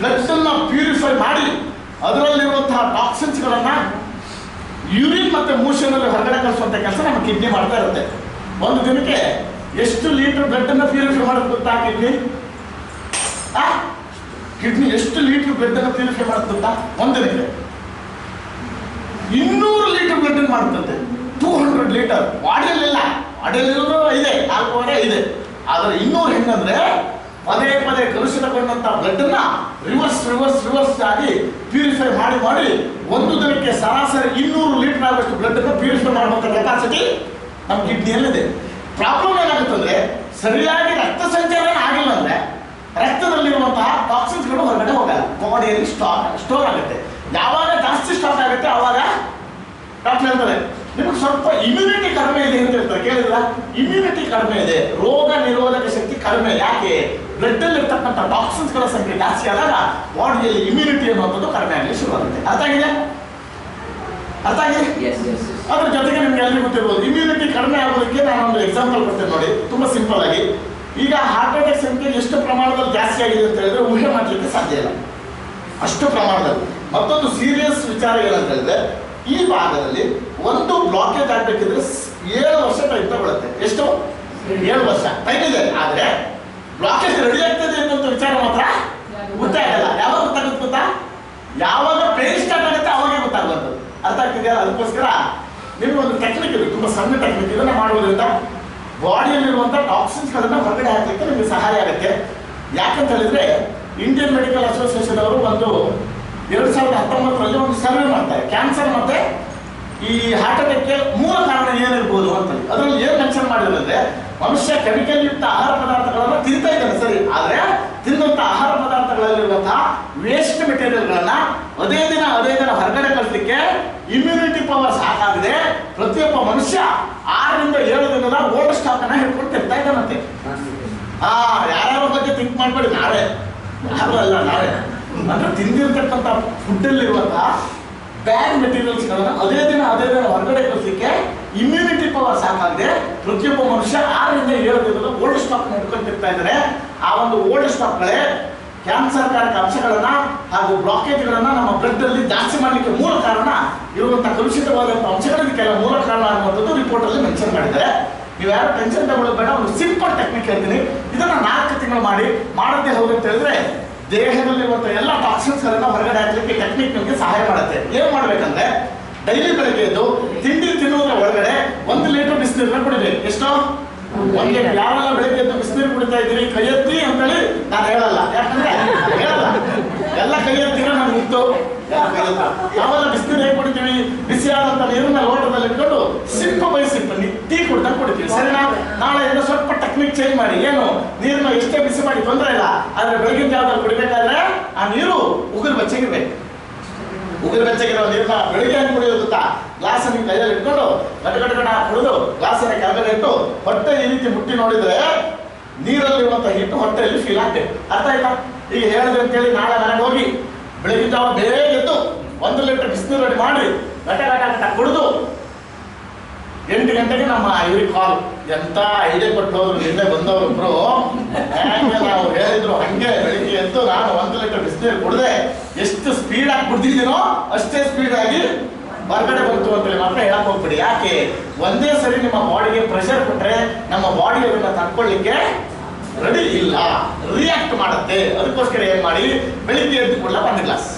ಬ್ಲಡ್ ಅನ್ನ ಪ್ಯೂರಿಫೈ ಮಾಡಿ ಅದರಲ್ಲಿರುವಂತಹ ಟಾಕ್ಸಿನ್ಸ್ಗಳನ್ನ ಯೂರಿನ್ ಮತ್ತೆ ಮೋಷನ್ ಅಲ್ಲಿ ಹೊರಗಡೆ ಕಳಿಸುವಂತ ಕೆಲಸ ನಮ್ಮ ಕಿಡ್ನಿ ಮಾಡ್ತಾ ಇರುತ್ತೆ. ಒಂದು ದಿನಕ್ಕೆ ಎಷ್ಟು ಲೀಟರ್ ಬ್ಲಡ್ ಅನ್ನ ಪ್ಯೂರಿಫೈ ಮಾಡೋದು ಗೊತ್ತಾ? ಕಿಡ್ನಿ ಎಷ್ಟು ಲೀಟರ್ ಬ್ಲಡ್ ಅನ್ನು ಪ್ಯೂರಿಫೈ ಮಾಡುತ್ತೆ ಗೊತ್ತಾ? ಒಂದು ದಿನಕ್ಕೆ 200 ಲೀಟರ್ ಬ್ಲಡ್ ಅನ್ನು ಮಾಡುತ್ತೆ. 200 ಲೀಟರ್ ಬಾಡಿಯಲ್ಲಿಲ್ಲ, ಬಾಡಿಯಲ್ಲಿರೋದು ಇದೆ 4 ಇದೆ. ಆದ್ರೆ 200 ಹೆಂಗಂದ್ರೆ ಪದೇ ಪದೇ ಕಲುಷಿತಗೊಂಡಂತ ಬ್ಲಡ್ ಅನ್ನ ರಿವರ್ಸ್ ಆಗಿ ಪ್ಯೂರಿಫೈ ಮಾಡಿ ಒಂದು ದಿನಕ್ಕೆ ಸರಾಸರಿ 200 ಲೀಟರ್ ಆಗುವಷ್ಟು ಬ್ಲಡ್ ಅನ್ನು ಪ್ಯೂರಿಫೈ ಮಾಡುವಂತ ಕೆಪಾಸಿಟಿ ನಮ್ಮ ಕಿಡ್ನಿಯಲ್ಲಿದೆ. ಪ್ರಾಬ್ಲಮ್ ಏನಾಗುತ್ತಂದ್ರೆ ಸರಿಯಾಗಿ ರಕ್ತ ಸಂಚಾರನ ಆಗಿಲ್ಲ ಅಂದ್ರೆ ರಕ್ತದಲ್ಲಿರುವಂತಹ ಟಾಕ್ಸಿನ್ಸ್ಗಳು ಹೊರಗಡೆ ಹೋಗಲ್ಲ, ಬಾಡಿಯಲ್ಲಿ ಸ್ಟೋರ್ ಆಗುತ್ತೆ. ಯಾವಾಗ ಜಾಸ್ತಿ ಸ್ಟಾಕ್ ಆಗುತ್ತೆ ಆವಾಗ ಡಾಕ್ಟರ್ ಹೇಳ್ತಾರೆ ನಿಮಗೆ ಸ್ವಲ್ಪ ಇಮ್ಯುನಿಟಿ ಕಡಿಮೆ ಇದೆ ಅಂತ ಹೇಳ್ತಾರೆ. ಕೇಳಿದ್ರ? ಇಮ್ಯುನಿಟಿ ಕಡಿಮೆ ಇದೆ, ರೋಗ ನಿರೋಧಕ ಶಕ್ತಿ ಕಡಿಮೆ. ಯಾಕೆ? ಬ್ಲಡ್ ಅಲ್ಲಿ ಇರ್ತಕ್ಕಂಥ ಟಾಕ್ಸಿನ್ಸ್ ಗಳ ಸಂಖ್ಯೆ ಜಾಸ್ತಿ ಆದಾಗ ಬಾಡಿಯಲ್ಲಿ ಇಮ್ಯುನಿಟಿ ಅನ್ನುವಂಥದ್ದು ಕಡಿಮೆ ಆಗಲಿ ಶುರುವಾಗುತ್ತೆ. ಅರ್ಥ ಆಗಿದೆ? ಅದ್ರ ಜೊತೆಗೆ ನಿಮ್ಗೆ ಎಲ್ಲರಿಗೂ ಗೊತ್ತಿರ್ಬೋದು, ಇಮ್ಯುನಿಟಿ ಕಡಿಮೆ ಆಗೋದಕ್ಕೆ ನಾನು ಒಂದು ಎಕ್ಸಾಂಪಲ್ ಕೊಡ್ತೇನೆ ನೋಡಿ, ತುಂಬಾ ಸಿಂಪಲ್ ಆಗಿ. ಈಗ ಹಾರ್ಟ್ ಅಟ್ಯಾಕ್ ಸಂಖ್ಯೆ ಎಷ್ಟು ಪ್ರಮಾಣದಲ್ಲಿ ಜಾಸ್ತಿ ಆಗಿದೆ ಅಂತ ಹೇಳಿದ್ರೆ ಊಹೆ ಮಾಡಲಿಕ್ಕೆ ಸಾಧ್ಯ ಇಲ್ಲ, ಅಷ್ಟು ಪ್ರಮಾಣದಲ್ಲಿ. ಮತ್ತೊಂದು ಸೀರಿಯಸ್ ವಿಚಾರ ಏನಂತ ಹೇಳಿದ್ರೆ ಈ ಭಾಗದಲ್ಲಿ ಒಂದು ಬ್ಲಾಕೇಜ್ ಆಗ್ಬೇಕಿದ್ರೆ 7 ವರ್ಷ ಟೈಮ್ ತಗೊಳುತ್ತೆ. ಎಷ್ಟು? 7 ವರ್ಷ ಟೈಮ್ ಇದೆ. ಆದ್ರೆ ಬ್ಲಾಕೇಜ್ ರೆಡಿ ಆಗ್ತದೆ ಅನ್ನುವಂಥ ವಿಚಾರ ಮಾತ್ರ ಗೊತ್ತಾಗಲ್ಲ. ಯಾವಾಗ ಗೊತ್ತಾಗುತ್ತೆ ಗೊತ್ತಾ? ಯಾವಾಗ ಪೇನ್ ಸ್ಟಾರ್ಟ್ ಆಗುತ್ತೆ ಅವಾಗೇ ಗೊತ್ತಾಗುವಂಥದ್ದು. ಅರ್ಥ ಆಗ್ತಿದೆಯಾ? ಅದಕ್ಕೋಸ್ಕರ ನಿಮ್ಗೆ ಒಂದು ಟೆಕ್ನಿಕ್ ಇದೆ, ತುಂಬಾ ಸಣ್ಣ ಟೆಕ್ನಿಕ್. ಇದನ್ನ ಮಾಡುವುದರಿಂದ ಬಾಡಿಯಲ್ಲಿರುವಂಥ ಟಾಕ್ಸಿನ್ಸ್ ಗಳನ್ನ ಹೊರಗಡೆ ಹಾಕಲಿಕ್ಕೆ ನಿಮಗೆ ಸಹಾಯ ಆಗುತ್ತೆ. ಯಾಕಂತ ಹೇಳಿದ್ರೆ ಇಂಡಿಯನ್ ಮೆಡಿಕಲ್ ಅಸೋಸಿಯೇಷನ್ ಅವರು ಒಂದು 2019ರಲ್ಲಿ ಒಂದು ಸರ್ವೆ ಮಾಡ್ತಾರೆ, ಕ್ಯಾನ್ಸರ್ ಮತ್ತೆ ಈ ಹಾರ್ಟ್ ಅಟ್ಯಾಕ್ಗೆ ಮೂಲ ಕಾರಣ ಏನಿರ್ಬೋದು ಅಂತ. ಅದರಲ್ಲಿ ಏನ್ ಮೆನ್ಷನ್ ಮಾಡಿದ್ರೆ ಮನುಷ್ಯ ಕೆಮಿಕಲ್ ಯುಕ್ತ ಆಹಾರ ಪದಾರ್ಥಗಳನ್ನ ತಿಂತಾ ಇದ್ದಾನೆ ಸರಿ, ಆದ್ರೆ ತಿನ್ನುವಂತ ಆಹಾರ ಪದಾರ್ಥಗಳಲ್ಲಿರುವಂತಹ ವೇಸ್ಟ್ ಮೆಟೀರಿಯಲ್ಗಳನ್ನ ಅದೇ ದಿನ ಹೊರಗಡೆ ಕಳಿಸ್ಲಿಕ್ಕೆ ಇಮ್ಯುನಿಟಿ ಪವರ್ ಸಾಕಾಗಿದೆ. ಪ್ರತಿಯೊಬ್ಬ ಮನುಷ್ಯ 6 ರಿಂದ 7 ದಿನದ ಓಲ್ಡ್ ಸ್ಟಾಕ್ ಅನ್ನ ಹಿಡ್ಕೊಂಡು ತಿಂತಾ ಇದ್ದಾನಂತೆ. ಯಾರ್ಯಾರ ಬಗ್ಗೆ ಥಿಂಕ್ ಮಾಡ್ಬೇಡಿ, ನಾವೇ ಅಂದ್ರೆ ತಿಂದಿರ್ತಕ್ಕಂಥ ಫುಡ್ ಅಲ್ಲಿರುವಂತಹ ಬ್ಯಾಡ್ ಮೆಟೀರಿಯಲ್ಸ್ ಗಳನ್ನ ಅದೇ ದಿನ ಹೊರಗಡೆ ಕಳಿಸ್ಲಿಕ್ಕೆ ಇಮ್ಯುನಿಟಿ ಪವರ್ ಸಾಕಾಗಿದೆ. ಪ್ರತಿಯೊಬ್ಬ ಮನುಷ್ಯ 6 ರಿಂದ 7 ದಿನದ ಓಲ್ಡ್ ಸ್ಟಾಕ್ ಹಿಡ್ಕೊಂತಿರ್ತಾ ಇದ್ದಾರೆ. ಆ ಒಂದು ಓಲ್ಡ್ ಸ್ಟಾಕ್ಗಳೇ ಕ್ಯಾನ್ಸರ್ ಕಾರಕ ಅಂಶಗಳನ್ನ ಹಾಗೂ ಬ್ಲಾಕೇಜ್ ಗಳನ್ನ ನಮ್ಮ ಬ್ಲಡ್ ಅಲ್ಲಿ ಜಾಸ್ತಿ ಮಾಡ್ಲಿಕ್ಕೆ ಮೂಲ ಕಾರಣ. ಇರುವಂತಹ ಕಲುಷಿತವಾದಂತಹ ಅಂಶಗಳಿಗೆ ಕೆಲ ಮೂಲ ಕಾರಣ ಅನ್ನುವಂಥದ್ದು ರಿಪೋರ್ಟ್ ಅಲ್ಲಿ ಮೆನ್ಷನ್ ಮಾಡಿದ್ದಾರೆ. ನೀವು ಯಾರು ಟೆನ್ಷನ್ ತಗೊಳ್ಳೋದು ಬೇಡ. ಒಂದು ಸಿಂಪಲ್ ಟೆಕ್ನಿಕ್ ಹೇಳ್ತೀನಿ, ಇದನ್ನ 4 ತಿಂಗಳು ಮಾಡದೇ ಹೋಗಿ ಅಂತ ಹೇಳಿದ್ರೆ ದೇಹದಲ್ಲಿರುವಂತಹ ಎಲ್ಲ ಟಾಕ್ಸಿನ್ಸ್ ಗಳನ್ನ ಹೊರಗಡೆ ಹಾಕ್ಲಿಕ್ಕೆ ಟೆಕ್ನಿಕ್ ನಿಮಗೆ ಸಹಾಯ ಮಾಡುತ್ತೆ. ಏನ್ ಮಾಡ್ಬೇಕಂದ್ರೆ ಡೈಲಿ ಬೆಳಗ್ಗೆ ಎದ್ದು ತಿಂಡಿ ತಿನ್ನುವುದರ ಒಳಗಡೆ 1 ಲೀಟರ್ ಬಿಸಿನೀರನ್ನ ಕುಡಿಬೇಕು. ಎಷ್ಟು? 1 ಲೀಟರ್. ಯಾರೆಲ್ಲ ಬೆಳಗ್ಗೆ ಎದ್ದು ಬಿಸಿನೀರು ಕುಡಿತಾ ಇದ್ದೀರಿ ಕೈ ಎತ್ತಿ ಅಂತೇಳಿ ನಾನು ಹೇಳಲ್ಲ, ಯಾಕಂದ್ರೆ ಹೇಳಲ್ಲ, ಎಲ್ಲ ಕೈ ಎತ್ತಿರೋ ನನಗೆ ಗೊತ್ತು. ನಾವೆಲ್ಲ ಬಿಸಿನೀರು ಹೇಗೆ ಕುಡಿತೀವಿ? ಬಿಸಿಯಾದಂತ ನೀರನ್ನ ಲೋಟದಲ್ಲಿ ಇಟ್ಕೊಂಡು ಸಿಂಪ ಬೈ ಸಿಂಪ ಟೀ ಕುಡ್ದಂಗೆ ಕುಡಿತೀವಿ ಸರಿನಾ? ನಾಳೆಯಿಂದ ಸ್ವಲ್ಪ ಟೆಕ್ನಿಕ್ ಚೇಂಜ್ ಮಾಡಿ. ಏನು? ನೀರನ್ನ ಎಷ್ಟೇ ಬಿಸಿ ಮಾಡಿ ತೊಂದರೆ ಇಲ್ಲ, ಆದ್ರೆ ಬೆಳಗಿನ ಜಾವದಲ್ಲಿ ಕುಡಿಬೇಕಾದ್ರೆ ಆ ನೀರು ಉಗುರು ಬೆಚ್ಚಗಿರ್ಬೇಕು. ಉಗುರು ಬೆಚ್ಚಗಿರೋ ನೀರನ್ನ ಬೆಳಿಗ್ಗೆ ಹೆಂಗೆ ಕುಡಿಯೋದು ಗೊತ್ತಾ? ಗ್ಲಾಸ್ ಅನ್ನು ಕೈಯಲ್ಲಿ ಇಟ್ಕೊಂಡು ಗಡ ಕುಡಿದು ಗ್ಲಾಸನ್ನ ಕೆಳಗಡೆ ಇಟ್ಟು ಹೊಟ್ಟೆ ಈ ರೀತಿ ಮುಟ್ಟಿ ನೋಡಿದ್ರೆ ನೀರಲ್ಲಿರುವಂತಹ ಹಿಟ್ಟು ಹೊಟ್ಟೆಯಲ್ಲಿ ಫೀಲ್ ಆಗ್ತದೆ. ಅರ್ಥ ಆಯ್ತಾ? ಈಗ ಹೇಳಿದೆ ಅಂತೇಳಿ ನಾಳೆ ಮನೆಗೆ ಹೋಗಿ ಬೆಳಗಿನ ಜಾವ ಬೇಗ ಎದ್ದು 1 ಲೀಟರ್ ಬಿಸಿನೀರು ರೆಡಿ ಮಾಡಿ ಗಟ ಕುಡಿದು 8 ಗಂಟೆಗೆ ನಮ್ಮ ಇವ್ರಿಗೆ ಕಾಲ್. ಎಂತ ಐಡಿಯಾ ಕೊಟ್ಟವರು ನಿನ್ನೆ ಬಂದವರೊಬ್ರು ನಾವು ಹೇಳಿದ್ರು ಹಂಗೆ ಬೆಳಿಗ್ಗೆ ಎದ್ದು ನಾನು 1 ಲೀಟರ್ ಬಿಸಿನೀರು ಕುಡಿದೆ, ಎಷ್ಟು ಸ್ಪೀಡ್ ಆಗಿ ಕುಡ್ದಿದ್ದೀನೋ ಅಷ್ಟೇ ಸ್ಪೀಡ್ ಆಗಿ ಹೊರಗಡೆ ಬಂತು ಅಂತೇಳಿ ಮಾತ್ರ ಹೇಳಕ್ ಹೋಗ್ಬಿಡಿ. ಯಾಕೆ? ಒಂದೇ ಸರಿ ನಿಮ್ಮ ಬಾಡಿಗೆ ಪ್ರೆಷರ್ ಕೊಟ್ರೆ ನಮ್ಮ ಬಾಡಿ ಅದನ್ನ ತಡ್ಕೊಳ್ಳಿಕ್ಕೆ ರೆಡಿ ಇಲ್ಲ, ರಿಯಾಕ್ಟ್ ಮಾಡುತ್ತೆ. ಅದಕ್ಕೋಸ್ಕರ ಏನ್ ಮಾಡಿ, ಬೆಳಿಗ್ಗೆ ಎದ್ದು ಕೂಡ 1 ಗ್ಲಾಸ್.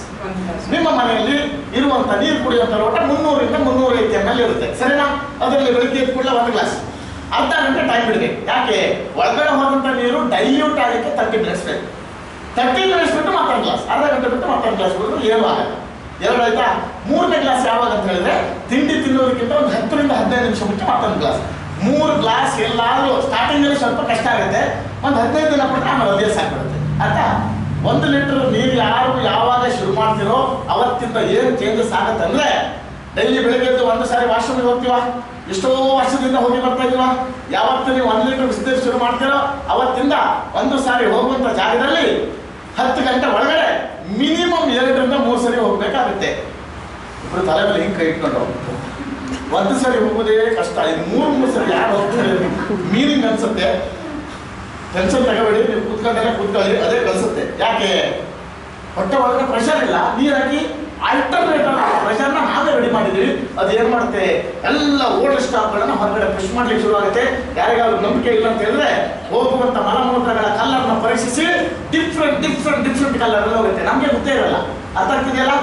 ನಿಮ್ಮ ಮನೆಯಲ್ಲಿ ಇರುವಂತ ನೀರು ಕುಡಿಯುವಂತ ಲೋಟ 300 ರಿಂದ 350 ml ಇರುತ್ತೆ ಸರಿನಾ? ಅದರಲ್ಲಿ ಬೆಳಿಗ್ಗೆ ಎದ್ದು ಕೂಡ 1 ಗ್ಲಾಸ್. ಅರ್ಧ ಗಂಟೆ ಟೈಮ್ ಬಿಡಬೇಕು. ಯಾಕೆ? ಒಳಗಡೆ ಹೋದಂತ ನೀರು ಡೈಲ್ಯೂಟ್ ಆಗಲಿಕ್ಕೆ 30 ಮಿನಿಟ್ಸ್ ಬೇಕು. 30 ಮಿನಿಟ್ಸ್ ಬಿಟ್ಟು ಮತ್ತೊಂದು ಗ್ಲಾಸ್, ಅರ್ಧ ಗಂಟೆ ಬಿಟ್ಟು ಮತ್ತೊಂದು ಗ್ಲಾಸ್ ಕುಡಿದ್ರು ಏನು ಆಗಲ್ಲ. 2 ಆಯ್ತಾ? 3ನೇ ಗ್ಲಾಸ್ ಯಾವಾಗ ಅಂತ ಹೇಳಿದ್ರೆ ತಿಂಡಿ ತಿನ್ನೋದಕ್ಕಿಂತ ಒಂದು 10 ರಿಂದ 15 ನಿಮಿಷ ಬಿಟ್ಟು ಮತ್ತೊಂದು ಗ್ಲಾಸ್. 3 ಗ್ಲಾಸ್ ಎಲ್ಲಾದ್ರೂ ಸ್ಟಾರ್ಟಿಂಗ್ ಅಲ್ಲಿ ಸ್ವಲ್ಪ ಕಷ್ಟ ಆಗುತ್ತೆ, ಒಂದು 15 ದಿನ ಬಿಟ್ಟು ಆಮೇಲೆ ಅಭ್ಯಾಸ ಆಗ್ಬಿಡುತ್ತೆ. ಆಯ್ತಾ? 1 ಲೀಟರ್ ನೀರು ಯಾರು ಯಾವಾಗ ಶುರು ಮಾಡ್ತಿರೋ ಅವತ್ತಿಂದ ಏನು ಚೇಂಜಸ್ ಆಗತ್ತೆ ಅಂದ್ರೆ, ಡೈಲಿ ಬೆಳಿಗ್ಗೆ ಎದ್ದು 1 ಸಾರಿ ವಾಶ್ರೂಮ್ಗೆ ಹೋಗ್ತೀವ, ಎಷ್ಟೋ ವರ್ಷದಿಂದ ಹೋಗಿ ಬರ್ತಾ ಇದೀವ. ಯಾವತ್ತು ನೀವು 1 ಲೀಟರ್ ಬಿಸಿನೀರು ಶುರು ಮಾಡ್ತೀರೋ ಅವತ್ತಿಂದ 1 ಸಾರಿ ಹೋಗುವಂತ ಜಾಗದಲ್ಲಿ 10 ಗಂಟೆ ಒಳಗಡೆ ಮಿನಿಮಮ್ 2 ರಿಂದ 3 ಸರಿ ಹೋಗ್ಬೇಕಾಗುತ್ತೆ. ಇಬ್ರು ತಲೆ ಮೇಲೆ ಹಿಂಗೆ ಕೈ ಇಟ್ಕೊಂಡು 1 ಸರಿ ಹೋಗೋದೇ ಕಷ್ಟ, ಇದು 3 ಸರಿ ಯಾರು ಹೋಗ್ತಾರೆ ಮೀನಿಂಗ್ ಅನ್ಸುತ್ತೆ. ಟೆನ್ಷನ್ ತಗೋಬೇಡಿ, ನೀವು ಕೂತ್ಕೊಳ್ಳಿ, ಅದೇ ಕಲಿಸುತ್ತೆ. ಯಾಕೆ? ಹೊಟ್ಟೆ ಒಳಗಡೆ ಪ್ರೆಷರ್ ಇಲ್ಲ, ನೀರಾಗಿ ಆಲ್ಟರ್ನೇಟ್ ಪ್ರೆಷರ್ನ ನಾವೇ ರೆಡಿ ಮಾಡಿದ್ವಿ. ಅದು ಏನ್ ಮಾಡುತ್ತೆ? ಎಲ್ಲ ಓಲ್ಡ್ ಸ್ಟಾಕ್ಗಳನ್ನ ಹೊರಗಡೆ ಪುಷ್ ಮಾಡ್ಲಿಕ್ಕೆ ಶುರು ಆಗುತ್ತೆ. ಯಾರಿಗಾದ್ರೂ ನಂಬಿಕೆ ಇಲ್ಲ ಅಂತ ಹೇಳಿದ್ರೆ ಹೋಗುವಂತ ಮಲಮೂತ್ರಗಳ ಕಲರ್ನ ಪರೀಕ್ಷಿಸಿ ಡಿಫ್ರೆಂಟ್ ಕಲರ್ ಎಲ್ಲ ಹೋಗುತ್ತೆ, ನಮ್ಗೆ ಗೊತ್ತೇ ಇರಲ್ಲ. ಅರ್ಥ ಆಗ್ತಿದೆಯಲ್ಲ?